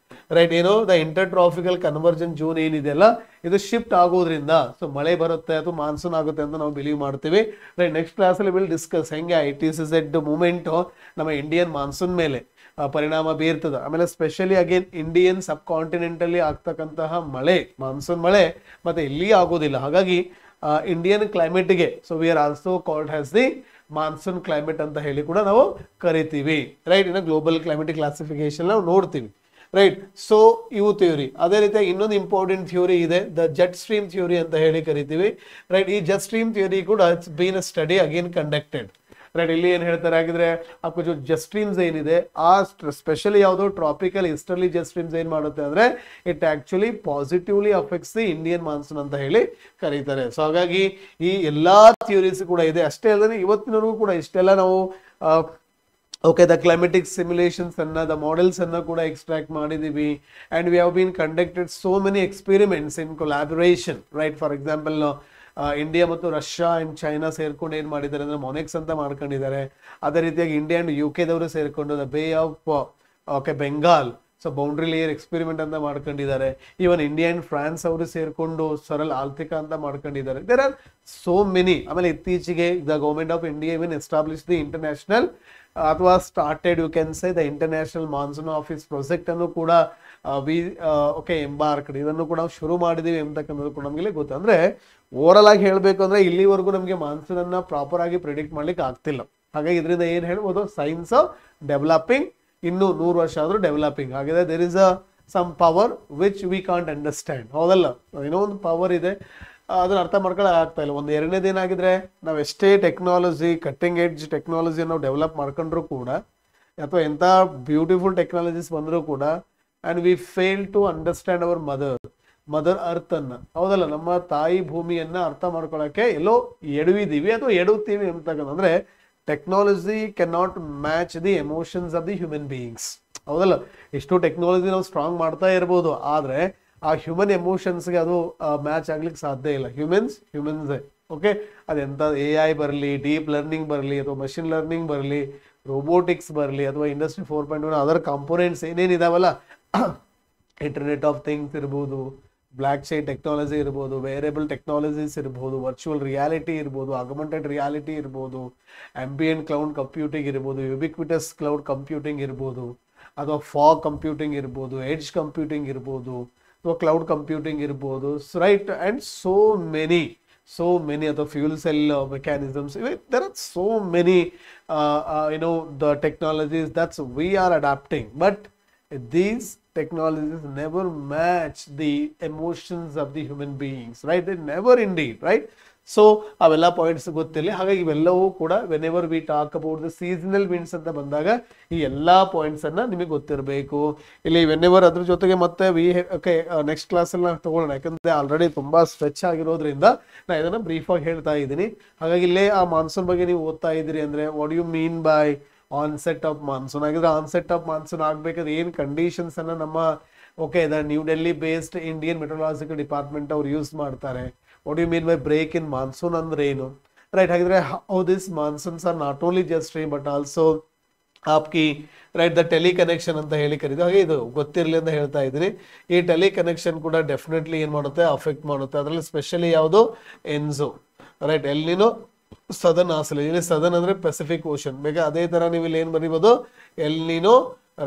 ರೈಟ್, ಏನು the inter tropical convergence zone ಏನಿದೆಯಲ್ಲ, ಇದು ಶಿಫ್ಟ್ ಆಗೋದ್ರಿಂದ ಸೊ ಮಳೆ ಬರುತ್ತೆ ಅಥವಾ ಮಾನ್ಸೂನ್ ಆಗುತ್ತೆ ಅಂತ ನಾವು ಬಿಲೀವ್ ಮಾಡ್ತೀವಿ. ರೈಟ್, ನೆಕ್ಸ್ಟ್ ಕ್ಲಾಸಲ್ಲಿ ವಿಲ್ ಡಿಸ್ಕಸ್ ಹೆಂಗೆ ITCZ ಮೂವ್ಮೆಂಟ್ ನಮ್ಮ ಇಂಡಿಯನ್ ಮಾನ್ಸೂನ್ ಮೇಲೆ ಪರಿಣಾಮ ಬೀರ್ತದೆ. ಆಮೇಲೆ ಸ್ಪೆಷಲಿ ಅಗೇನ್ ಇಂಡಿಯನ್ ಸಬ್ ಕಾಂಟಿನೆಂಟಲ್ಲಿ ಆಗ್ತಕ್ಕಂತಹ ಮಳೆ, ಮಾನ್ಸೂನ್ ಮಳೆ ಮತ್ತೆ ಇಲ್ಲಿ ಆಗೋದಿಲ್ಲ. ಹಾಗಾಗಿ ಇಂಡಿಯನ್ ಕ್ಲೈಮೇಟ್ಗೆ so we are also called has the monsoon climate ಅಂತ ಹೇಳಿ ಕೂಡ ನಾವು ಕರಿತೀವಿ. ರೈಟ್, ಇನ್ನು ಗ್ಲೋಬಲ್ ಕ್ಲೈಮೇಟಿಕ್ ಕ್ಲಾಸಿಫಿಕೇಶನ್ ನಾವು ನೋಡ್ತೀವಿ. ರೈಟ್, ಸೊ ಇವು ಥಿಯೋರಿ. ಅದೇ ರೀತಿ ಇನ್ನೊಂದು ಇಂಪಾರ್ಟೆಂಟ್ ಥಿಯೋರಿ ಇದೆ, ದ ಜೆಟ್ ಸ್ಟ್ರೀಮ್ ಥಿಯೋರಿ ಅಂತ ಹೇಳಿ ಕರಿತೀವಿ. ರೈಟ್, ಈ ಜೆಟ್ ಸ್ಟ್ರೀಮ್ ಥಿಯೋರಿ ಕೂಡ it's been a study again conducted. Right, ಇಲ್ಲಿ ಏನ್ ಹೇಳ್ತಾರೆ ಆಗಿದ್ರೆ आपको जो ಜೆಟ್ ಸ್ಟ್ರೀಮ್ಸ್ ಏನಿದೆ ಆ ಸ್ಪೆಷಲಿ ಯಾವುದು ಟ್ರಾಪಿಕಲ್ ಈಸ್ಟರ್ಲಿ ಜೆಟ್ ಸ್ಟ್ರೀಮ್ಸ್ ಏನ್ ಮಾಡುತ್ತೆ ಅಂದ್ರೆ it actually positively affects the Indian monsoon ಅಂತ ಹೇಳಿ ಕರೀತಾರೆ. ಸೊ ಹಾಗಾಗಿ ಈ ಎಲ್ಲಾ ಥಿಯೋರೀಸ್ ಕೂಡ ಇದೆ. ಅಷ್ಟೇ ಅಲ್ಲದೆ ಇವತ್ತಿನವರೆಗೂ ಕೂಡ ಇಷ್ಟೆಲ್ಲ ನಾವು ದ ಕ್ಲೈಮೆಟಿಕ್ ಸಿಮ್ಯುಲೇಷನ್ಸ್ ಅನ್ನ, ದ ಮಾಡೆಲ್ಸ್ ಅನ್ನ ಕೂಡ ಎಕ್ಸ್ಟ್ರಾಕ್ಟ್ ಮಾಡಿದೀವಿ. And we have been conducted so many experiments in collaboration. Right, for example India ಮತ್ತು ರಷ್ಯಾ ಅಂಡ್ ಚೈನಾ ಸೇರ್ಕೊಂಡು ಏನ್ ಮಾಡಿದ್ದಾರೆ ಅಂದ್ರೆ ಮೊನೆಕ್ಸ್ ಅಂತ ಮಾಡ್ಕೊಂಡಿದ್ದಾರೆ. ಅದೇ ರೀತಿಯಾಗಿ ಇಂಡಿಯಾ ಅಂಡ್ UK ದವರು ಸೇರ್ಕೊಂಡು the bay of Bengal so boundary layer experiment ಅಂತ ಮಾಡ್ಕೊಂಡಿದ್ದಾರೆ. ಈವನ್ ಇಂಡಿಯಾ ಅಂಡ್ ಫ್ರಾನ್ಸ್ ಅವರು ಸೇರ್ಕೊಂಡು ಸರಲ್ ಆಲ್ತಿಕಾ ಅಂತ ಮಾಡ್ಕೊಂಡಿದ್ದಾರೆ. There are so many. ಆಮೇಲೆ ಇತ್ತೀಚೆಗೆ the government of India even establish the international ಅಥವಾ started you can say the international monsoon office project ಅನ್ನು ಕೂಡ ಎಂಬಾರ್ಕ್ಡ್, ಇದನ್ನು ಕೂಡ ನಾವು ಶುರು ಮಾಡಿದೀವಿ ಅಂತಕ್ಕಂಥದ್ದು ಕೂಡ ನಮಗೆ ಗೊತ್ತು. ಅಂದ್ರೆ ಓವರಲ್ ಆಗಿ ಹೇಳ್ಬೇಕು ಅಂದ್ರೆ ಇಲ್ಲಿವರೆಗೂ ನಮಗೆ ಮಾನ್ಸೂನ್ ಅನ್ನ ಪ್ರಾಪರ್ ಆಗಿ ಪ್ರಿಡಿಕ್ಟ್ ಮಾಡ್ಲಿಕ್ಕೆ ಆಗ್ತಿಲ್ಲ. ಹಾಗಾಗಿ ಇದರಿಂದ ಏನ್ ಹೇಳ್ಬೋದು, ಸೈನ್ಸ್ ಆಫ್ ಡೆವಲಪಿಂಗ್, ಇನ್ನು 100 ವರ್ಷ ಆದ್ರೂ ಡೆವಲಪಿಂಗ್ ಆಗಿದೆ. There is some power which we can't understand. ಹೌದಲ್ಲ, ಏನೋ ಒಂದು ಪವರ್ ಇದೆ, ಅದನ್ನ ಅರ್ಥ ಮಾಡ್ಕೊಳ್ಳೋಕೆ ಆಗ್ತಾ ಇಲ್ಲ. ಒಂದು ಎರಡನೇದು ಏನಾಗಿದ್ರೆ, ನಾವು ಎಷ್ಟೇ ಟೆಕ್ನಾಲಜಿ, ಕಟ್ಟಿಂಗ್ ಎಡ್ಜ್ ಟೆಕ್ನಾಲಜಿ ನಾವು ಡೆವಲಪ್ ಮಾಡ್ಕೊಂಡ್ರು ಕೂಡ, ಅಥವಾ ಎಂಥ ಬ್ಯೂಟಿಫುಲ್ ಟೆಕ್ನಾಲಜೀಸ್ ಬಂದರೂ ಕೂಡ, and we fail to understand our mother earth ಅನ್ನ. ಹೌದಲ್ಲ, ನಮ್ಮ ತಾಯಿ ಭೂಮಿಯನ್ನ ಅರ್ಥ ಮಾಡ್ಕೊಳಕ್ಕೆ ಎಲ್ಲೋ ಎಡವಿದೀವಿ ಅಥವಾ ಎಡುತ್ತೀವಿ ಅಂತಕ್ಕಂದ್ರೆ technology can not match the emotions of the human beings. ಹೌದಲ್ಲ, ಎಷ್ಟು ಟೆಕ್ನಾಲಜಿ ನಾವು ಸ್ಟ್ರಾಂಗ್ ಮಾಡ್ತಾ ಇರ್ಬೋದು, ಆದ್ರೆ ಆ ಹ್ಯೂಮನ್ ಎಮೋಷನ್ಸ್ಗೆ ಅದು ಮ್ಯಾಚ್ ಆಗ್ಲಿಕ್ಕೆ ಸಾಧ್ಯ ಇಲ್ಲ. ಹ್ಯೂಮನ್ಸೇ ಅದೆಂತ AI ಬರಲಿ, ಡೀಪ್ ಲರ್ನಿಂಗ್ ಬರಲಿ, ಅಥವಾ ಮಷಿನ್ ಲರ್ನಿಂಗ್ ಬರಲಿ, ರೋಬೋಟಿಕ್ಸ್ ಬರಲಿ, ಅಥವಾ ಇಂಡಸ್ಟ್ರಿ 4.1 ಅದರ್ ಕಾಂಪೋನೆಂಟ್ಸ್ ಏನೇನಿದಾವಲ್ಲ, ಇಂಟರ್ನೆಟ್ ಆಫ್ ಥಿಂಗ್ಸ್ ಇರ್ಬೋದು, ಬ್ಲಾಕ್ ಚೈನ್ ಟೆಕ್ನಾಲಜಿ ಇರ್ಬೋದು, ವೇರಿಯಬಲ್ ಟೆಕ್ನಾಲಜೀಸ್ ಇರ್ಬೋದು, ವರ್ಚುವಲ್ ರಿಯಾಲಿಟಿ ಇರ್ಬೋದು, ಆಗಮೆಂಟೆಡ್ ರಿಯಾಲಿಟಿ ಇರ್ಬೋದು, ಆಂಬಿಯಂಟ್ ಕ್ಲೌಡ್ ಕಂಪ್ಯೂಟಿಂಗ್ ಇರ್ಬೋದು, ಯುಬಿಕ್ವಿಟಸ್ ಕ್ಲೌಡ್ ಕಂಪ್ಯೂಟಿಂಗ್ ಇರ್ಬೋದು, ಅಥವಾ ಫಾಗ್ ಕಂಪ್ಯೂಟಿಂಗ್ ಇರ್ಬೋದು, ಎಡ್ಜ್ ಕಂಪ್ಯೂಟಿಂಗ್ ಇರ್ಬೋದು, ಅಥವಾ ಕ್ಲೌಡ್ ಕಂಪ್ಯೂಟಿಂಗ್ ಇರ್ಬೋದು. ರೈಟ್, ಅಂಡ್ ಸೋ ಮೆನಿ ಅಥವಾ fuel cell mechanisms. there are so many the technologies that we are adapting, but these technologies never match the emotions of the human beings, right? They never indeed, right? So ಅವೆಲ್ಲ points ಗೊತ್ತಿಲ್ಲ. ಹಾಗಾಗಿ ಇವೆಲ್ಲವೂ ಕೂಡ whenever we talk about the seasonal winds ಅಂತ ಬಂದಾಗ ಈ ಎಲ್ಲಾ points ಅನ್ನ ನಿಮಗೆ ಗೊತ್ತಿರಬೇಕು. ಇಲ್ಲಿ ವೆನೆವರ್ ಅದ್ರ ಜೊತೆಗೆ ಮತ್ತೆ ನೆಕ್ಸ್ಟ್ ಕ್ಲಾಸ್ ಅಲ್ಲಿ ನಾವು ತಗೊಳ್ಳೋಣ, ಯಾಕಂದ್ರೆ ಆಲ್ರೆಡಿ ತುಂಬಾ ಸ್ಟ್ರೆಚ್ ಆಗಿರೋದ್ರಿಂದ ನಾ ಇದನ್ನ ಬ್ರೀಫ್ ಆಗಿ ಹೇಳ್ತಾ ಇದ್ದೀನಿ. ಹಾಗಾಗಿ ಇಲ್ಲೇ ಆ ಮಾನ್ಸೂನ್ ಬಗ್ಗೆ ನೀವು ಓದ್ತಾ ಇದ್ದೀರಿ ಅಂದ್ರೆ what you mean by onset of monsoon. ಹಾಗಿದ್ರೆ ಆನ್ಸೆಟ್ ಆಫ್ ಮಾನ್ಸೂನ್ ಆಗ್ಬೇಕಾದ್ರೆ ಏನ್ ಕಂಡೀಷನ್ಸ್ ಅನ್ನ ನಮ್ಮ New Delhi based Indian meteorological department ಅವ್ರು ಯೂಸ್ ಮಾಡ್ತಾರೆ. What do you mean by break in monsoon ಅಂದ್ರೆ ಏನು? ರೈಟ್, ಹಾಗಿದ್ರೆ how these monsoons are not only just stream but also आपकी ರೈಟ್ ದ ಟೆಲಿ ಕನೆಕ್ಷನ್ ಅಂತ ಹೇಳಿ ಕರೀತೀವಿ. ಹಾಗೆ ಇದು ಗೊತ್ತಿರಲಿ ಅಂತ ಹೇಳ್ತಾ ಇದ್ದೀನಿ. ಈ ಟೆಲಿ ಕನೆಕ್ಷನ್ ಕೂಡ ಡೆಫಿನೆಟ್ಲಿ ಏನ್ ಮಾಡುತ್ತೆ, ಅಫೆಕ್ಟ್ ಮಾಡುತ್ತೆ. ಅದರಲ್ಲಿ ಸ್ಪೆಷಲಿ ಯಾವುದು, ENSO. Right, El Nino southern oscillation. Southern ಅಂದ್ರೆ ಪೆಸಿಫಿಕ್ ಓಷನ್. ಬೇಗ ಅದೇ ತರ ನೀವು ಇಲ್ಲಿ ಏನ್ ಬರೀಬಹುದು, El Nino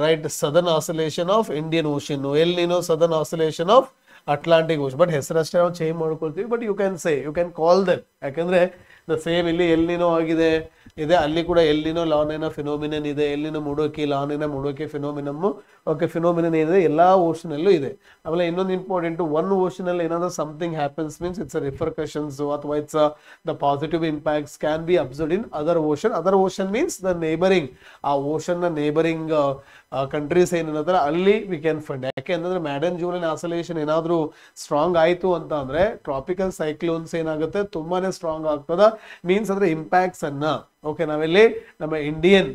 right southern oscillation of Indian Ocean, El Nino southern oscillation of Atlantic Ocean. But ಹೆಸರಷ್ಟೇ ನಾವು ಚೇಂಜ್ ಮಾಡ್ಕೊಳ್ತೀವಿ. But you can call them, ಯಾಕಂದ್ರೆ ದ ಸೇಮ್ ಇಲ್ಲಿ ಎಲ್ಲಿನೋ ಆಗಿದೆ ಇದೆ, ಅಲ್ಲಿ ಕೂಡ ಎಲ್ಲಿನೋ ಲಾನಿನ ಫಿನೋಮಿನನ್ ಇದೆ, ಎಲ್ಲಿನೋ ಮುಡೋಕಿ ಲಾನಿನ ಮುಡೋಕಿ ಫಿನೋಮಿನಮ್ ಓಕೆ ಫಿನೋಮಿನನ್ ಏನಿದೆ ಎಲ್ಲಾ ಓಷನ್ ಅಲ್ಲೂ ಇದೆ. ಆಮೇಲೆ ಇನ್ನೊಂದು ಇಂಪಾರ್ಟೆಂಟ್, ಒನ್ ಓಷನ್ ಅಲ್ಲಿ ಏನಾದ್ರು ಸಮಥಿಂಗ್ ಹ್ಯಾಪನ್ಸ್ ಮೀನ್ಸ್ ಇಟ್ಸ್ ರಿಫರ್ಕಷನ್ಸ್ ಅಥವಾ it's the positive impacts can be observed in other ocean. Other ocean means the neighbouring, ಆ ಓಷನ್ ನ ನೇಬರಿಂಗ್ ಕಂಟ್ರೀಸ್ ಏನಿದ್ರೆ ಅಲ್ಲಿ ವಿ ಕ್ಯಾನ್ ಫೈಂಡ್. ಯಾಕೆ ಅಂತಂದ್ರೆ ಮ್ಯಾಡನ್ ಜೂಲಿಯನ್ ಆಸೋಲೇಷನ್ ಏನಾದ್ರು ಸ್ಟ್ರಾಂಗ್ ಆಯ್ತು ಅಂತ ಅಂದ್ರೆ ಟ್ರಾಪಿಕಲ್ ಸೈಕ್ಲೋನ್ಸ್ ಏನಾಗುತ್ತೆ ತುಂಬಾನೇ ಸ್ಟ್ರಾಂಗ್ ಆಗ್ತದ. ಮೀನ್ಸ್ ಅಂದ್ರೆ ಇಂಪ್ಯಾಕ್ಟ್ಸ್ ಅನ್ನ ಓಕೆ ನಾವೆಲ್ಲಿ ನಮ್ಮ ಇಂಡಿಯನ್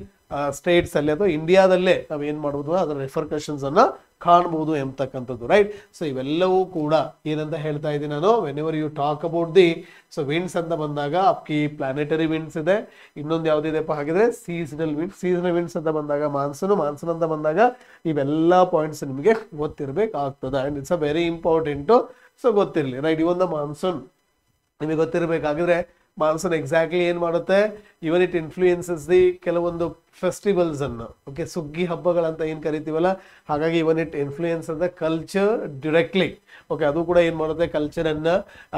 ಸ್ಟೇಟ್ಸ್ ಅಲ್ಲಿ ಅಥವಾ ಇಂಡಿಯಾದಲ್ಲೇ ನಾವ್ ಏನ್ ಮಾಡಬಹುದು ಅದರ ರಿಫರ್ಕಷನ್ಸ್ ಅನ್ನ ಕಾಣಬಹುದು ಎಂಬತಕ್ಕಂಥದ್ದು ರೈಟ್. ಸೊ ಇವೆಲ್ಲವೂ ಕೂಡ ಏನಂತ ಹೇಳ್ತಾ ಇದ್ದೀನಿ ನಾನು, whenever you talk about the so winds ಅಂತ ಬಂದಾಗ ಅಪ್ಕಿ ಪ್ಲಾನೆಟರಿ ವಿಂಡ್ಸ್ ಇದೆ, ಇನ್ನೊಂದು ಯಾವ್ದಿದೆಪ್ಪ ಹಾಗಿದ್ರೆ ಸೀಸನಲ್ ವಿಂಡ್ಸ್. ಸೀಸನಲ್ ವಿಂಡ್ಸ್ ಅಂತ ಬಂದಾಗ ಮಾನ್ಸೂನ್ ಅಂತ ಬಂದಾಗ ಇವೆಲ್ಲ ಪಾಯಿಂಟ್ಸ್ ನಿಮಗೆ ಗೊತ್ತಿರ್ಬೇಕಾಗ್ತದೆ and it's a very important. So ಗೊತ್ತಿರಲಿ ರೈಟ್. ಇವೊಂದು ಮಾನ್ಸೂನ್ ನಿಮಗೆ ಗೊತ್ತಿರಬೇಕಾಗಿದ್ರೆ ಮಾನ್ಸೂನ್ ಎಕ್ಸಾಕ್ಟ್ಲಿ ಏನ್ ಮಾಡುತ್ತೆ, ಇವನ್ ಇಟ್ ಇನ್ಫ್ಲೂಯೆನ್ಸಸ್ ದಿ ಕೆಲವೊಂದು ಫೆಸ್ಟಿವಲ್ಸ್ ಅನ್ನು ಓಕೆ ಸುಗ್ಗಿ ಹಬ್ಬಗಳಂತ ಏನ್ ಕರಿತೀವಲ್ಲ, ಹಾಗಾಗಿ even it influence the culture directly okay. ಅದು ಕೂಡ ಏನ್ ಮಾಡುತ್ತೆ ಕಲ್ಚರ್ ಅನ್ನ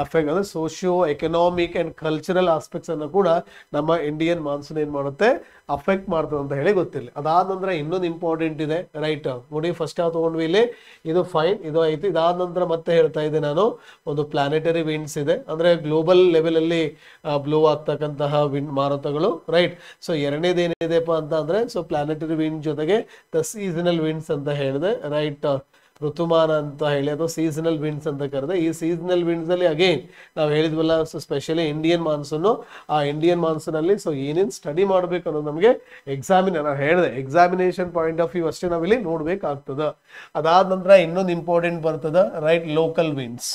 ಅಫೆಕ್ಟ್ ಅಂದ್ರೆ socio economic and cultural aspects ಅನ್ನು ಕೂಡ ನಮ್ಮ ಇಂಡಿಯನ್ ಮಾನ್ಸೂನ್ ಏನ್ ಮಾಡುತ್ತೆ ಅಫೆಕ್ಟ್ ಮಾಡ್ತದೆ ಅಂತ ಹೇಳಿ ಗೊತ್ತಿರಲಿ. ಅದಾದ ನಂತರ ಇನ್ನೊಂದು ಇಂಪಾರ್ಟೆಂಟ್ ಇದೆ ರೈಟ್. ನೋಡಿ ಫಸ್ಟ್ ಯಾವ ತಗೊಂಡ್ವಿ ಇಲ್ಲಿ, ಇದು ಫೈನ್ ಇದು ಆಯ್ತು. ಇದಾದ ನಂತರ ಮತ್ತೆ ಹೇಳ್ತಾ ಇದ್ದೆ ನಾನು ಒಂದು ಪ್ಲಾನೆಟರಿ ವಿಂಡ್ಸ್ ಇದೆ, ಅಂದ್ರೆ ಗ್ಲೋಬಲ್ ಲೆವೆಲ್ ಅಲ್ಲಿ ಬ್ಲೋ ಆಗ್ತಕ್ಕಂತಹ ವಿಂಡ್ ಮಾರುತಗಳು ರೈಟ್. ಸೊ ಎರಡನೇದು ಏನಿದೆಪ್ಪ ಅಂತ ಅಂದ್ರೆ ಸೊ ಪ್ಲಾನೆಟರಿ ವಿಂಡ್ ಜೊತೆಗೆ ದ ಸೀಸನಲ್ ವಿಂಡ್ಸ್ ಅಂತ ಹೇಳಿದೆ ರೈಟ್. ಋತುಮಾನ ಅಂತ ಹೇಳಿ ಅಥವಾ ಸೀಸನಲ್ ವಿಂಡ್ಸ್ ಅಂತ ಕರೆದೆ. ಈ ಸೀಸನಲ್ ವಿಂಡ್ಸ್ ಅಲ್ಲಿ ಅಗೇನ್ ನಾವು ಹೇಳಿದ್ವಲ್ಲ ಸೊ ಸ್ಪೆಷಲಿ ಇಂಡಿಯನ್ ಮಾನ್ಸೂನ್, ಆ ಇಂಡಿಯನ್ ಮಾನ್ಸೂನ್ ಅಲ್ಲಿ ಸೊ ಏನೇನು ಸ್ಟಡಿ ಮಾಡ್ಬೇಕು ಅನ್ನೋದು ನಮಗೆ ನಾನು ಹೇಳಿದೆ ಎಕ್ಸಾಮಿನೇಷನ್ ಪಾಯಿಂಟ್ ಆಫ್ ವ್ಯೂ ಅಷ್ಟೇ ನಾವಿಲ್ಲಿ ನೋಡ್ಬೇಕಾಗ್ತದ. ಅದಾದ ನಂತರ ಇನ್ನೊಂದು ಇಂಪಾರ್ಟೆಂಟ್ ಬರ್ತದ ರೈಟ್, ಲೋಕಲ್ ವಿಂಡ್ಸ್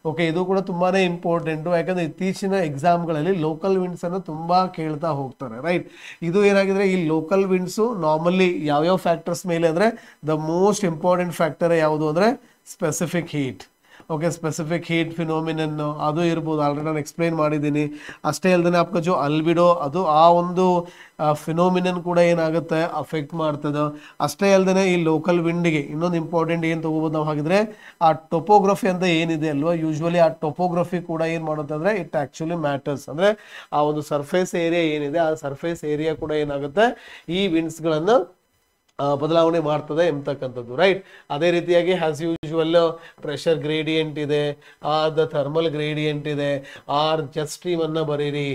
ಓಕೆ. ಇದು ಕೂಡ ತುಂಬಾನೇ ಇಂಪಾರ್ಟೆಂಟು, ಯಾಕಂದ್ರೆ ಇತ್ತೀಚಿನ ಎಕ್ಸಾಮ್ಗಳಲ್ಲಿ ಲೋಕಲ್ ವಿಂಡ್ಸ್ ಅನ್ನು ತುಂಬಾ ಕೇಳ್ತಾ ಹೋಗ್ತಾರೆ ರೈಟ್. ಇದು ಏನಾಗಿದ್ರೆ ಈ ಲೋಕಲ್ ವಿಂಡ್ಸು ನಾರ್ಮಲಿ ಯಾವ್ಯಾವ ಫ್ಯಾಕ್ಟರ್ಸ್ ಮೇಲೆ ಅಂದ್ರೆ ದ ಮೋಸ್ಟ್ ಇಂಪಾರ್ಟೆಂಟ್ ಫ್ಯಾಕ್ಟರ್ ಯಾವುದು ಅಂದ್ರೆ specific heat okay. Specific heat phenomenon ಅದು ಇರ್ಬೋದು, ಆಲ್ರೆಡಿ ನಾನು ಎಕ್ಸ್ಪ್ಲೈನ್ ಮಾಡಿದ್ದೀನಿ. ಅಷ್ಟೇ ಅಲ್ಲದೆ आपका जो ಅಲ್ಬಿಡೋ ಅದು ಆ ಒಂದು ಫಿನೋಮಿನನ್ ಕೂಡ ಏನಾಗುತ್ತೆ ಅಫೆಕ್ಟ್ ಮಾಡ್ತದೆ. ಅಷ್ಟೇ ಅಲ್ಲದೆ ಈ ಲೋಕಲ್ ವಿಂಡ್ಗೆ ಇನ್ನೊಂದು ಇಂಪಾರ್ಟೆಂಟ್ ಏನು ತಗೋಬೋದು ನಾವು ಹಾಗಿದ್ರೆ ಆ ಟೊಪೋಗ್ರಫಿ ಅಂತ ಏನಿದೆ ಅಲ್ವಾ, ಯೂಶ್ವಲಿ ಆ ಟೊಪೋಗ್ರಫಿ ಕೂಡ ಏನು ಮಾಡುತ್ತೆ ಅಂದ್ರೆ ಇಟ್ ಆಕ್ಚುಲಿ ಮ್ಯಾಟರ್ಸ್. ಅಂದ್ರೆ ಆ ಒಂದು ಸರ್ಫೇಸ್ ಏರಿಯಾ ಏನಿದೆ ಆ ಸರ್ಫೇಸ್ ಏರಿಯಾ ಕೂಡ ಏನಾಗುತ್ತೆ ಈ ವಿಂಡ್ಸ್ಗಳನ್ನು ಬದಲಾವಣೆ ಮಾಡ್ತದೆ ಎಂಬತಕ್ಕಂಥದ್ದು ರೈಟ್. ಅದೇ ರೀತಿಯಾಗಿ ಆಸ್ ಯೂಶುವಲ್ ಪ್ರೆಷರ್ ಗ್ರೇಡಿಯಂಟ್ ಇದೆ, ಆರ್ ದ ಥರ್ಮಲ್ ಗ್ರೇಡಿಯಂಟ್ ಇದೆ, ಆರ್ ಜೆಟ್ ಸ್ಟ್ರೀಮ್ ಅನ್ನ ಬರೀರಿ,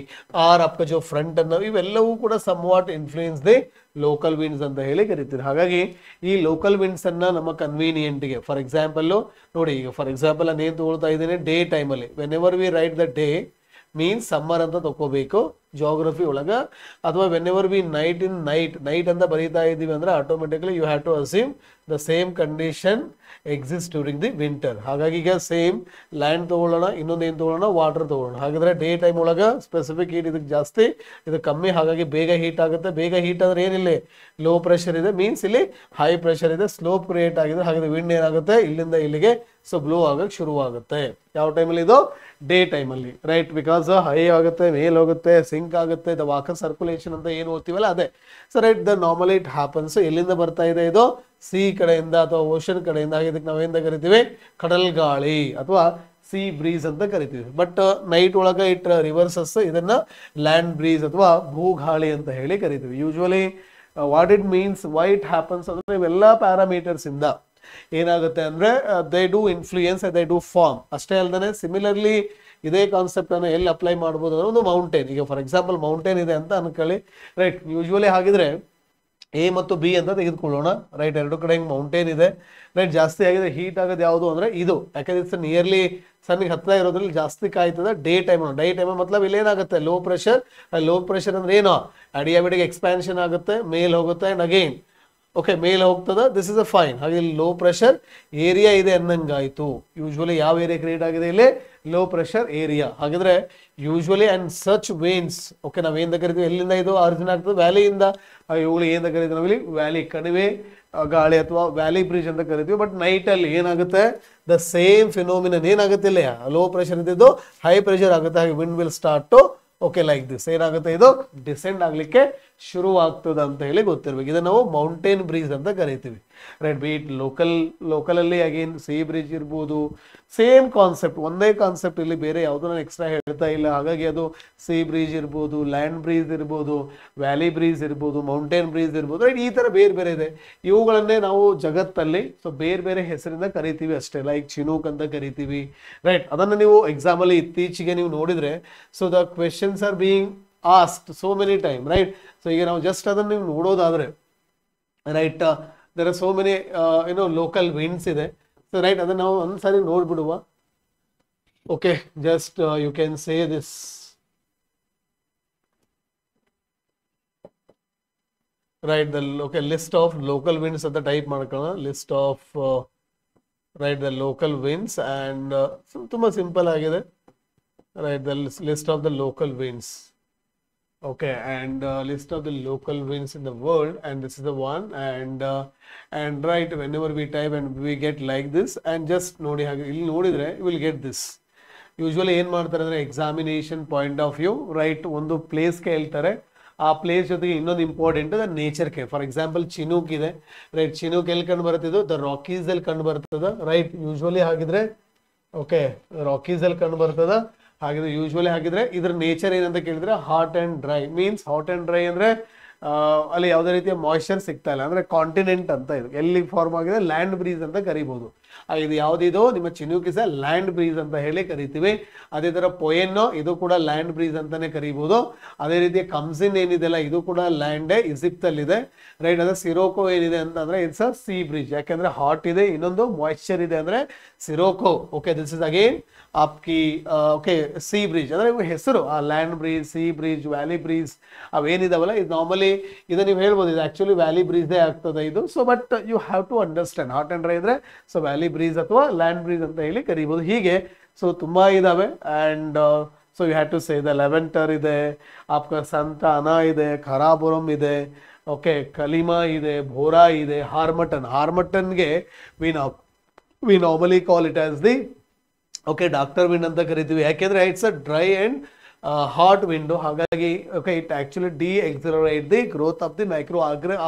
ಆರ್ आपका जो ಫ್ರಂಟ್ ಅನ್ನ, ಇವೆಲ್ಲವೂ ಕೂಡ somewhat influence the local winds ಅಂತ ಹೇಳಿ ಕರಿತೀವಿ. ಹಾಗಾಗಿ ಈ ಲೋಕಲ್ ವಿಂಡ್ಸ್ ಅನ್ನ ನಮ್ಮ ಕನ್ವೀನಿಯೆಂಟ್ಗೆ ಫಾರ್ ಎಕ್ಸಾಂಪಲ್ ನೋಡಿ, ಈಗ ಫಾರ್ ಎಕ್ಸಾಂಪಲ್ ನಾನು ಏನು ತಗೊಳ್ತಾ ಇದ್ದೀನಿ ಡೇ ಟೈಮಲ್ಲಿ whenever we write the day means summer ಅಂತ ತಗೋಬೇಕು ಜಿಯೋಗ್ರಫಿ ಒಳಗ, ಅಥವಾ ವೆನ್ ಎವರ್ ವಿ ನೈಟ್ ಅಂತ ಬರೀತಾ ಇದೀವಿ ಅಂದ್ರೆ automatically you have to assume the same condition exist during the winter. ಹಾಗಾಗಿ ಈಗ ಸೇಮ್ ಲ್ಯಾಂಡ್ ತಗೊಳ್ಳೋಣ, ಇನ್ನೊಂದು ಏನು ತಗೊಳ್ಳೋಣ ವಾಟರ್ ತಗೊಳ್ಳೋಣ. ಹಾಗಾದ್ರೆ ಡೇ ಟೈಮ್ ಒಳಗ ಸ್ಪೆಸಿಫಿಕ್ ಹೀಟ್ ಇದಕ್ಕೆ ಜಾಸ್ತಿ ಇದು ಕಮ್ಮಿ, ಹಾಗಾಗಿ ಬೇಗ ಹೀಟ್ ಆಗುತ್ತೆ. ಬೇಗ ಹೀಟ್ ಅಂದ್ರೆ ಏನಿಲ್ಲ ಲೋ ಪ್ರೆಷರ್ ಇದೆ ಮೀನ್ಸ್ ಇಲ್ಲಿ ಹೈ ಪ್ರೆಷರ್ ಇದೆ, ಸ್ಲೋಪ್ ಕ್ರಿಯೇಟ್ ಆಗಿದೆ. ಹಾಗಾದ್ರೆ ವಿಂಡ್ ಏನಾಗುತ್ತೆ ಇಲ್ಲಿಂದ ಇಲ್ಲಿಗೆ ಸೊ ಬ್ಲೋ ಆಗಕ್ಕೆ ಶುರುವಾಗುತ್ತೆ. ಯಾವ ಟೈಮಲ್ಲಿ ಇದು ಡೇ ಟೈಮಲ್ಲಿ ರೈಟ್, ಬಿಕಾಸ್ ಹೈ ಆಗುತ್ತೆ ಮೇಲ್ ಹೋಗುತ್ತೆ ಸಿಂಕ್ ಆಗುತ್ತೆ, ದ ವಾಕರ್ ಸರ್ಕ್ಯುಲೇಷನ್ ಅಂತ ಏನು ಓದ್ತೀವಲ್ಲ ಅದೇ. So right the normally it happens. ಎಲ್ಲಿಂದ ಬರ್ತಾ ಇದೆ ಇದು ಸಿ ಕಡೆಯಿಂದ ಅಥವಾ ಓಷನ್ ಕಡೆಯಿಂದ. ಹಾಗೆ ಇದಕ್ಕೆ ನಾವೇಂತ ಕರಿತೀವಿ ಕಡಲ್ ಗಾಳಿ ಅಥವಾ ಸಿ ಬ್ರೀಸ್ ಅಂತ ಕರಿತೀವಿ. ಬಟ್ ನೈಟ್ ಒಳಗೆ ಇಟ್ ರಿವರ್ಸಸ್ ಇದನ್ನ ಲ್ಯಾಂಡ್ ಬ್ರೀಸ್ ಅಥವಾ ಭೂಗಾಳಿ ಅಂತ ಹೇಳಿ ಕರಿತೀವಿ. Usually what it means why it happens ಅಂದ್ರೆ ಇವೆಲ್ಲ ಪ್ಯಾರಾಮೀಟರ್ಸ್ ಇಂದ ಏನಾಗುತ್ತೆ ಅಂದ್ರೆ they do influence they do form. ಅಷ್ಟೇ ಅಲ್ಲದೆ ಸಿಮಿಲರ್ಲಿ ಇದೇ ಕಾನ್ಸೆಪ್ಟ್ ಅನ್ನು ಎಲ್ಲಿ ಅಪ್ಲೈ ಮಾಡ್ಬೋದು ಅಂದ್ರೆ ಒಂದು ಮೌಂಟೇನ್. ಈಗ ಫಾರ್ ಎಕ್ಸಾಂಪಲ್ ಮೌಂಟೇನ್ ಇದೆ ಅಂತ ಅನ್ಕೊಳ್ಳಿ ರೈಟ್. ಯೂಶುವಲಿ ಹಾಗಿದ್ರೆ ಎ ಮತ್ತು ಬಿ ಅಂತ ತೆಗೆದುಕೊಳ್ಳೋಣ ರೈಟ್. ಎರಡು ಕಡೆ ಹಿಂಗೆ ಮೌಂಟೇನ್ ಇದೆ ರೈಟ್. ಜಾಸ್ತಿ ಆಗಿದೆ ಹೀಟ್ ಆಗೋದು ಯಾವುದು ಅಂದ್ರೆ ಇದು, ಯಾಕಂದ್ರೆ ಇಟ್ಸ್ ನಿಯರ್ಲಿ ಸನ್ನಿಗೆ ಹತ್ತಿರ ಇರೋದ್ರಲ್ಲಿ ಜಾಸ್ತಿ ಕಾಯ್ತದೆ ಡೇ ಟೈಮ್. ಮತ್ಲಬ್ ಇಲ್ಲಿ ಏನಾಗುತ್ತೆ ಲೋ ಪ್ರೆಷರ್ ಅಂದ್ರೆ ಏನೋ ಅಡಿಯಾಬಿಡಿಗೆ ಎಕ್ಸ್ಪ್ಯಾನ್ಷನ್ ಆಗುತ್ತೆ, ಮೇಲ್ ಹೋಗುತ್ತೆ ಅಂಡ್ ಅಗೈನ್ ಓಕೆ ಮೇಲೆ ಹೋಗ್ತದ. This is a fine. ಹಾಗೆ ಇಲ್ಲಿ ಲೋ ಪ್ರೆಷರ್ ಏರಿಯಾ ಇದೆ ಅನ್ನಂಗಾಯ್ತು. ಯೂಶುವಲಿ ಯಾವ ಏರಿಯಾ ಕ್ರಿಯೇಟ್ ಆಗಿದೆ ಇಲ್ಲಿ ಲೋ ಪ್ರೆಷರ್ ಏರಿಯಾ. ಹಾಗಿದ್ರೆ usually and such vanes okay ನಾವೇಂದ ಕರಿತೀವಿ, ಎಲ್ಲಿಂದ ಇದು ಆರಿಜಿನ್ ಆಗ್ತದೆ ವ್ಯಾಲಿಯಿಂದ. ಇವುಗಳು ಏನಂತ ಕರಿತೀವಿ ನಾವಿಲ್ಲಿ ವ್ಯಾಲಿ ಕಣಿವೆ ಗಾಳಿ ಅಥವಾ ವ್ಯಾಲಿ ಬ್ರಿಡ್ಜ್ ಅಂತ ಕರಿತೀವಿ. ಬಟ್ ನೈಟ್ ಅಲ್ಲಿ ಏನಾಗುತ್ತೆ ದ ಸೇಮ್ ಫಿನೋಮಿನನ್ ಏನಾಗುತ್ತೆ ಇಲ್ಲ ಲೋ ಪ್ರೆಷರ್ ಇದ್ದಿದ್ದು ಹೈ ಪ್ರೆಷರ್ ಆಗುತ್ತೆ. ಹಾಗೆ wind will start to okay like this ಏನಾಗುತ್ತೆ ಇದು ಡಿಸೆಂಡ್ ಆಗ್ಲಿಕ್ಕೆ ಶುರು ಆಗ್ತದ ಅಂತ ಹೇಳಿ ಗೊತ್ತಿರ್ಬೇಕು. ಇದನ್ನ ನಾವು ಮೌಂಟೇನ್ ಬ್ರೀಸ್ ಅಂತ ಕರಿತೀವಿ. ರೈಟ್. ಬೀಟ್ ಲೋಕಲಲ್ಲಿ ಅಗೇನ್ ಸೀ ಬ್ರಿಡ್ಜ್ ಇರ್ಬೋದು, ಸೇಮ್ ಕಾನ್ಸೆಪ್ಟ್, ಒಂದೇ ಕಾನ್ಸೆಪ್ಟ್, ಇಲ್ಲಿ ಬೇರೆ ಯಾವುದೂ ನಾನು ಎಕ್ಸ್ಟ್ರಾ ಹೇಳ್ತಾ ಇಲ್ಲ. ಹಾಗಾಗಿ ಅದು ಸೀ ಬ್ರಿಡ್ಜ್ ಇರ್ಬೋದು, ಲ್ಯಾಂಡ್ ಬ್ರಿಡ್ಜ್ ಇರ್ಬೋದು, ವ್ಯಾಲಿ ಬ್ರಿಡ್ಜ್ ಇರ್ಬೋದು, ಮೌಂಟೇನ್ ಬ್ರಿಡ್ಜ್ ಇರ್ಬೋದು, ರೈಟ್. ಈ ಥರ ಬೇರೆ ಬೇರೆ ಇದೆ. ಇವುಗಳನ್ನೇ ನಾವು ಜಗತ್ತಲ್ಲಿ ಸೊ ಬೇರೆ ಬೇರೆ ಹೆಸರಿಂದ ಕರಿತೀವಿ ಅಷ್ಟೇ. ಲೈಕ್ ಚಿನೂಕ್ ಅಂತ ಕರಿತೀವಿ, ರೈಟ್. ಅದನ್ನು ನೀವು ಎಕ್ಸಾಮಲ್ಲಿ ಇತ್ತೀಚೆಗೆ ನೀವು ನೋಡಿದರೆ so the questions are being asked so many time, right. So ಈಗ ನಾವು ಜಸ್ಟ್ ಅದನ್ನು ನೀವು ನೋಡೋದಾದ್ರೆ, right, there are so many local winds ಇದೆ. ಸೊ ರೈಟ್, ಅದನ್ನು ನಾವು ಒಂದ್ಸಾರಿ ನೋಡ್ಬಿಡುವ. Okay, just you can say this. Right, the list of local winds ಅಂತ ಟೈಪ್ ಮಾಡ್ಕೊಳ್ಳೋಣ. List of right the local winds and ತುಂಬ ಸಿಂಪಲ್ ಆಗಿದೆ. Right, the list of the local winds. Okay, and list of the local winds in the world, and this is the one, and right, whenever we type and we get like this, and just ನೋಡಿ ಹಾಗೆ ಇಲ್ಲಿ ನೋಡಿದ್ರೆ you will get this. Usually ಏನು ಮಾಡ್ತಾರೆ ಅಂದರೆ examination point of view, right, ಒಂದು place ಕೇಳ್ತಾರೆ, ಆ ಪ್ಲೇಸ್ ಜೊತೆಗೆ ಇನ್ನೊಂದು important the nature K. For example Chinook ಇದೆ, ರೈಟ್. ಚಿನೂಕ್ ಎಲ್ಲಿ ಕಂಡು ಬರ್ತಿದ್ದು? ದ ರಾಕೀಸ್ ಅಲ್ಲಿ ಕಂಡು ಬರ್ತದ, ರೈಟ್. ಯೂಶ್ವಲಿ ಹಾಗಿದ್ರೆ ಓಕೆ ರಾಕೀಸ್ ಅಲ್ಲಿ ಕಂಡು ಬರ್ತದ. ಹಾಗಿದ್ರೆ ಯೂಶ್ವಲಿ ಹಾಗಿದ್ರೆ ಇದ್ರ ನೇಚರ್ ಏನಂತ ಕೇಳಿದ್ರೆ hot and dry. Means hot and dry ಅಂದ್ರೆ ಅಲ್ಲಿ ಯಾವುದೇ ರೀತಿಯ ಮಾಯ್ಶ್ಚರ್ ಸಿಗ್ತಾ ಇಲ್ಲ, ಅಂದ್ರೆ ಕಾಂಟಿನೆಂಟ್ ಅಂತ ಇದು ಎಲ್ಲಿ ಫಾರ್ಮ್ ಆಗಿದೆ, ಲ್ಯಾಂಡ್ ಬ್ರೀಸ್ ಅಂತ ಕರಿಬಹುದು. ಇದು ಯಾವುದಿದು? ನಿಮ್ಮ ಚಿನೂಕ್ ಇಸ್ ಲ್ಯಾಂಡ್ ಬ್ರೀಸ್ ಅಂತ ಹೇಳಿ ಕರಿತೀವಿ. ಅದೇ ತರ ಪೊಯೆನ್ನೋ, ಇದು ಕೂಡ ಲ್ಯಾಂಡ್ ಬ್ರೀಸ್ ಅಂತಾನೆ ಕರಿಬಹುದು. ಅದೇ ರೀತಿ ಕಮ್ಸಿನ್ ಏನಿದೆಲ್ಲ ಇದು ಕೂಡ ಲ್ಯಾಂಡೇ, ಈಜಿಪ್ಟ್ ಅಲ್ಲಿ ಇದೆ, ರೈಟ್. ಅದೇ ಸಿರೋಕೋ ಏನಿದೆ ಅಂತಂದ್ರೆ ಇಟ್ಸ್ ಅ ಸೀ ಬ್ರಿಡ್ಜ್, ಯಾಕಂದ್ರೆ ಹಾಟ್ ಇದೆ, ಇನ್ನೊಂದು ಮಾಯ್ಶ್ಚರ್ ಇದೆ ಅಂದ್ರೆ sirocco. Okay, this is again ಆಪ್ಕಿ ಓಕೆ ಸೀ ಬ್ರಿಡ್ಜ್ ಅಂದ್ರೆ ಹೆಸರು. ಆ land breeze, sea breeze, valley breeze ಅವೇನಿದಾವಲ್ಲ, ಇದು ನಾರ್ಮಲಿ ಇದು ನೀವು ಹೇಳ್ಬೋದು ಇದು ಆಕ್ಚುಲಿ ವ್ಯಾಲಿ ಬ್ರಿಡ್ಜೇ ಆಗ್ತದೆ ಇದು. So but you have to understand, hot and dry ಅಂದ್ರೆ ಸೊ ವ್ಯಾಲಿ ಬ್ರಿಡ್ಜ್ ಅಥವಾ ಲ್ಯಾಂಡ್ ಬ್ರಿಡ್ಜ್ ಅಂತ ಹೇಳಿ ಕರಿಬಹುದು. ಹೀಗೆ ಸೊ ತುಂಬಾ ಇದಾವೆ. And so you have to say the levanter ಇದೆ, ಆಪ್ಕ ಸಂತ ಅನಾ ಇದೆ, ಖರಾಬುರಂ ಇದೆ, ಓಕೆ ಕಲಿಮಾ ಇದೆ, ಭೋರಾ ಇದೆ, ಹಾರ್ಮಟನ್ಗೆ we normally call it as the okay doctor wind ಅಂತ ಕರಿತೀವಿ. ಯಾಕೆಂದ್ರೆ it's a dry and hot window. ಹಾಗಾಗಿ okay it actually de-accelerate the growth of the micro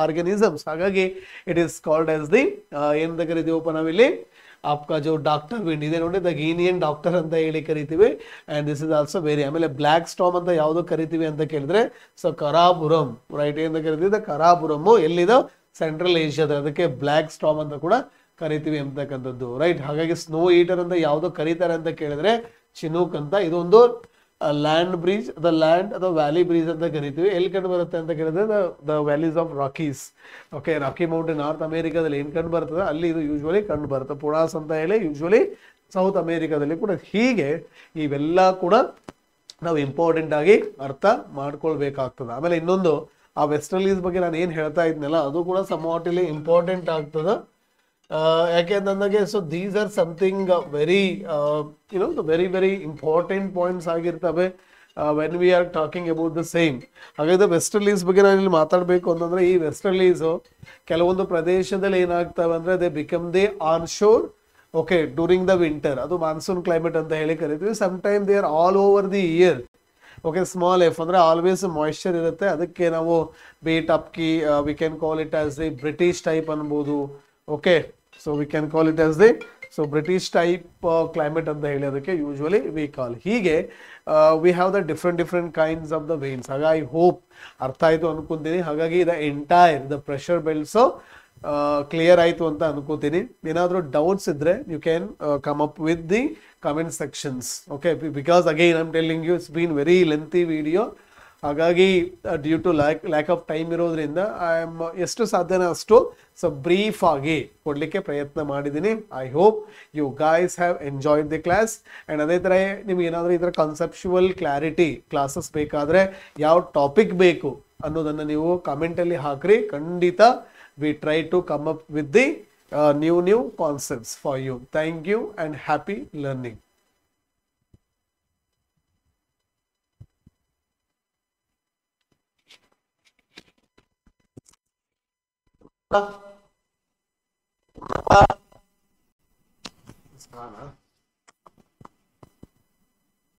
organisms. ಹಾಗಾಗಿ it is called as the ಏನಂತ ಕರಿತೀವಪ್ಪ ನಾವಿಲ್ಲಿ आपका जो डॉक्टर विंड ಇದೆ ನೋಡಿ, ದ ಗೀನಿಯನ್ ಡಾಕ್ಟರ್ ಅಂತ ಹೇಳಿ ಕರಿತೀವಿ. And this is also very. ಆಮೇಲೆ ಬ್ಲ್ಯಾಕ್ ಸ್ಟಾಮ್ ಅಂತ ಯಾವುದು ಕರಿತೀವಿ ಅಂತ ಕೇಳಿದ್ರೆ ಸೊ ಕರಾಬುರಂ, ರೈಟ್. ಏನಂತ ಕರಿತೀವಿ? ದ ಕರಾಬುರಮ್ ಎಲ್ಲಿದೆ? ಸೆಂಟ್ರಲ್ ಏಷ್ಯಾದ, ಅದಕ್ಕೆ ಬ್ಲ್ಯಾಕ್ ಸ್ಟಾಮ್ ಅಂತ ಕೂಡ ಕರಿತೀವಿ ಅಂತಕ್ಕಂಥದ್ದು, ರೈಟ್. ಹಾಗಾಗಿ ಸ್ನೋ ಈಟರ್ ಅಂತ ಯಾವ್ದು ಕರೀತಾರೆ ಅಂತ ಕೇಳಿದ್ರೆ ಚಿನೂಕ್ ಅಂತ. ಇದೊಂದು ಲ್ಯಾಂಡ್ ಬ್ರಿಡ್ಜ್, ದ ಲ್ಯಾಂಡ್ ಅಥವಾ ವ್ಯಾಲಿ ಬ್ರಿಡ್ಜ್ ಅಂತ ಕರಿತೀವಿ. ಎಲ್ಲಿ ಕಂಡು ಬರುತ್ತೆ ಅಂತ ಕೇಳಿದ್ರೆ the valleys of Rockies. Okay, Rocky mountain North ಅಮೇರಿಕಾದಲ್ಲಿ ಏನು ಕಂಡು ಬರ್ತದೆ ಅಲ್ಲಿ ಇದು ಯೂಶ್ವಲಿ ಕಂಡು ಬರುತ್ತೆ. ಪುಣಾಸ್ ಅಂತ ಹೇಳಿ ಯೂಶ್ವಲಿ ಸೌತ್ ಅಮೇರಿಕಾದಲ್ಲಿ ಕೂಡ. ಹೀಗೆ ಇವೆಲ್ಲ ಕೂಡ ನಾವು ಇಂಪಾರ್ಟೆಂಟ್ ಆಗಿ ಅರ್ಥ ಮಾಡ್ಕೊಳ್ಬೇಕಾಗ್ತದೆ. ಆಮೇಲೆ ಇನ್ನೊಂದು ಆ ವೆಸ್ಟರ್ಲೀಸ್ ಬಗ್ಗೆ ನಾನು ಏನು ಹೇಳ್ತಾ ಇದ್ನಲ್ಲ ಅದು ಕೂಡ ಸಮ್ವಾಟ್ ಇಲ್ಲಿ ಇಂಪಾರ್ಟೆಂಟ್ ಆಗ್ತದೆ. ಯಾಕೆಂದ್ರೆ so these are something very very very important points ಆಗಿರ್ತವೆ when we are talking about the same. ಹಾಗಾದ್ರೆ ವೆಸ್ಟರ್ಲೀಸ್ ಬಗ್ಗೆ ನಾನು ಇಲ್ಲಿ ಮಾತಾಡಬೇಕು ಅಂತಂದ್ರೆ, ಈ ವೆಸ್ಟರ್ಲೀಸು ಕೆಲವೊಂದು ಪ್ರದೇಶದಲ್ಲಿ ಏನಾಗ್ತವೆ ಅಂದ್ರೆ they become the onshore okay during the winter. ಅದು ಮಾನ್ಸೂನ್ ಕ್ಲೈಮೇಟ್ ಅಂತ ಹೇಳಿ ಕರಿತೀವಿ. Some time they are all over the year. Okay, small F ಅಂದರೆ ಆಲ್ವೇಸ್ ಮಾಯ್ಶ್ಚರ್ ಇರುತ್ತೆ. ಅದಕ್ಕೆ ನಾವು ಬೀಟ್ ಅಪ್ಕಿ we can call it as the British type ಅನ್ಬೋದು. Okay, so we can call it as the so British type climate ಅಂತ ಹೇಳಿ ಅದಕ್ಕೆ ಯೂಶ್ವಲಿ ವಿ ಕಾಲ್. ಹೀಗೆ we have the different kinds of the veins. ಹಾಗಾಗಿ I hope ಅರ್ಥ ಆಯಿತು ಅನ್ಕೊಂತೀನಿ. ಹಾಗಾಗಿ ದ ಪ್ರೆಷರ್ ಬೆಲ್ಟ್ಸು ಕ್ಲಿಯರ್ ಆಯಿತು ಅಂತ ಅನ್ಕೋತೀನಿ. ಏನಾದರೂ ಡೌಟ್ಸ್ ಇದ್ರೆ you can come up with the comment sections. Okay, because again I am telling you it's been very lengthy video. ಹಾಗಾಗಿ due to lack of time ಇರೋದ್ರಿಂದ ಐ ಆಮ್ ಎಷ್ಟು ಸಾಧ್ಯನೋ ಅಷ್ಟು ಸೊ ಬ್ರೀಫ್ ಆಗಿ ಕೊಡಲಿಕ್ಕೆ ಪ್ರಯತ್ನ ಮಾಡಿದ್ದೀನಿ. I hope you guys have enjoyed the class. And ಅದೇ ಥರ ನಿಮ್ಗೆ ಏನಾದರೂ ಈ ಥರ ಕಾನ್ಸೆಪ್ಚುವಲ್ ಕ್ಲಾರಿಟಿ ಕ್ಲಾಸಸ್ ಬೇಕಾದರೆ ಯಾವ ಟಾಪಿಕ್ ಬೇಕು ಅನ್ನೋದನ್ನು ನೀವು ಕಮೆಂಟಲ್ಲಿ ಹಾಕ್ರಿ. ಖಂಡಿತ we try to come up with the new concepts for you. Thank you and happy learning. Sana.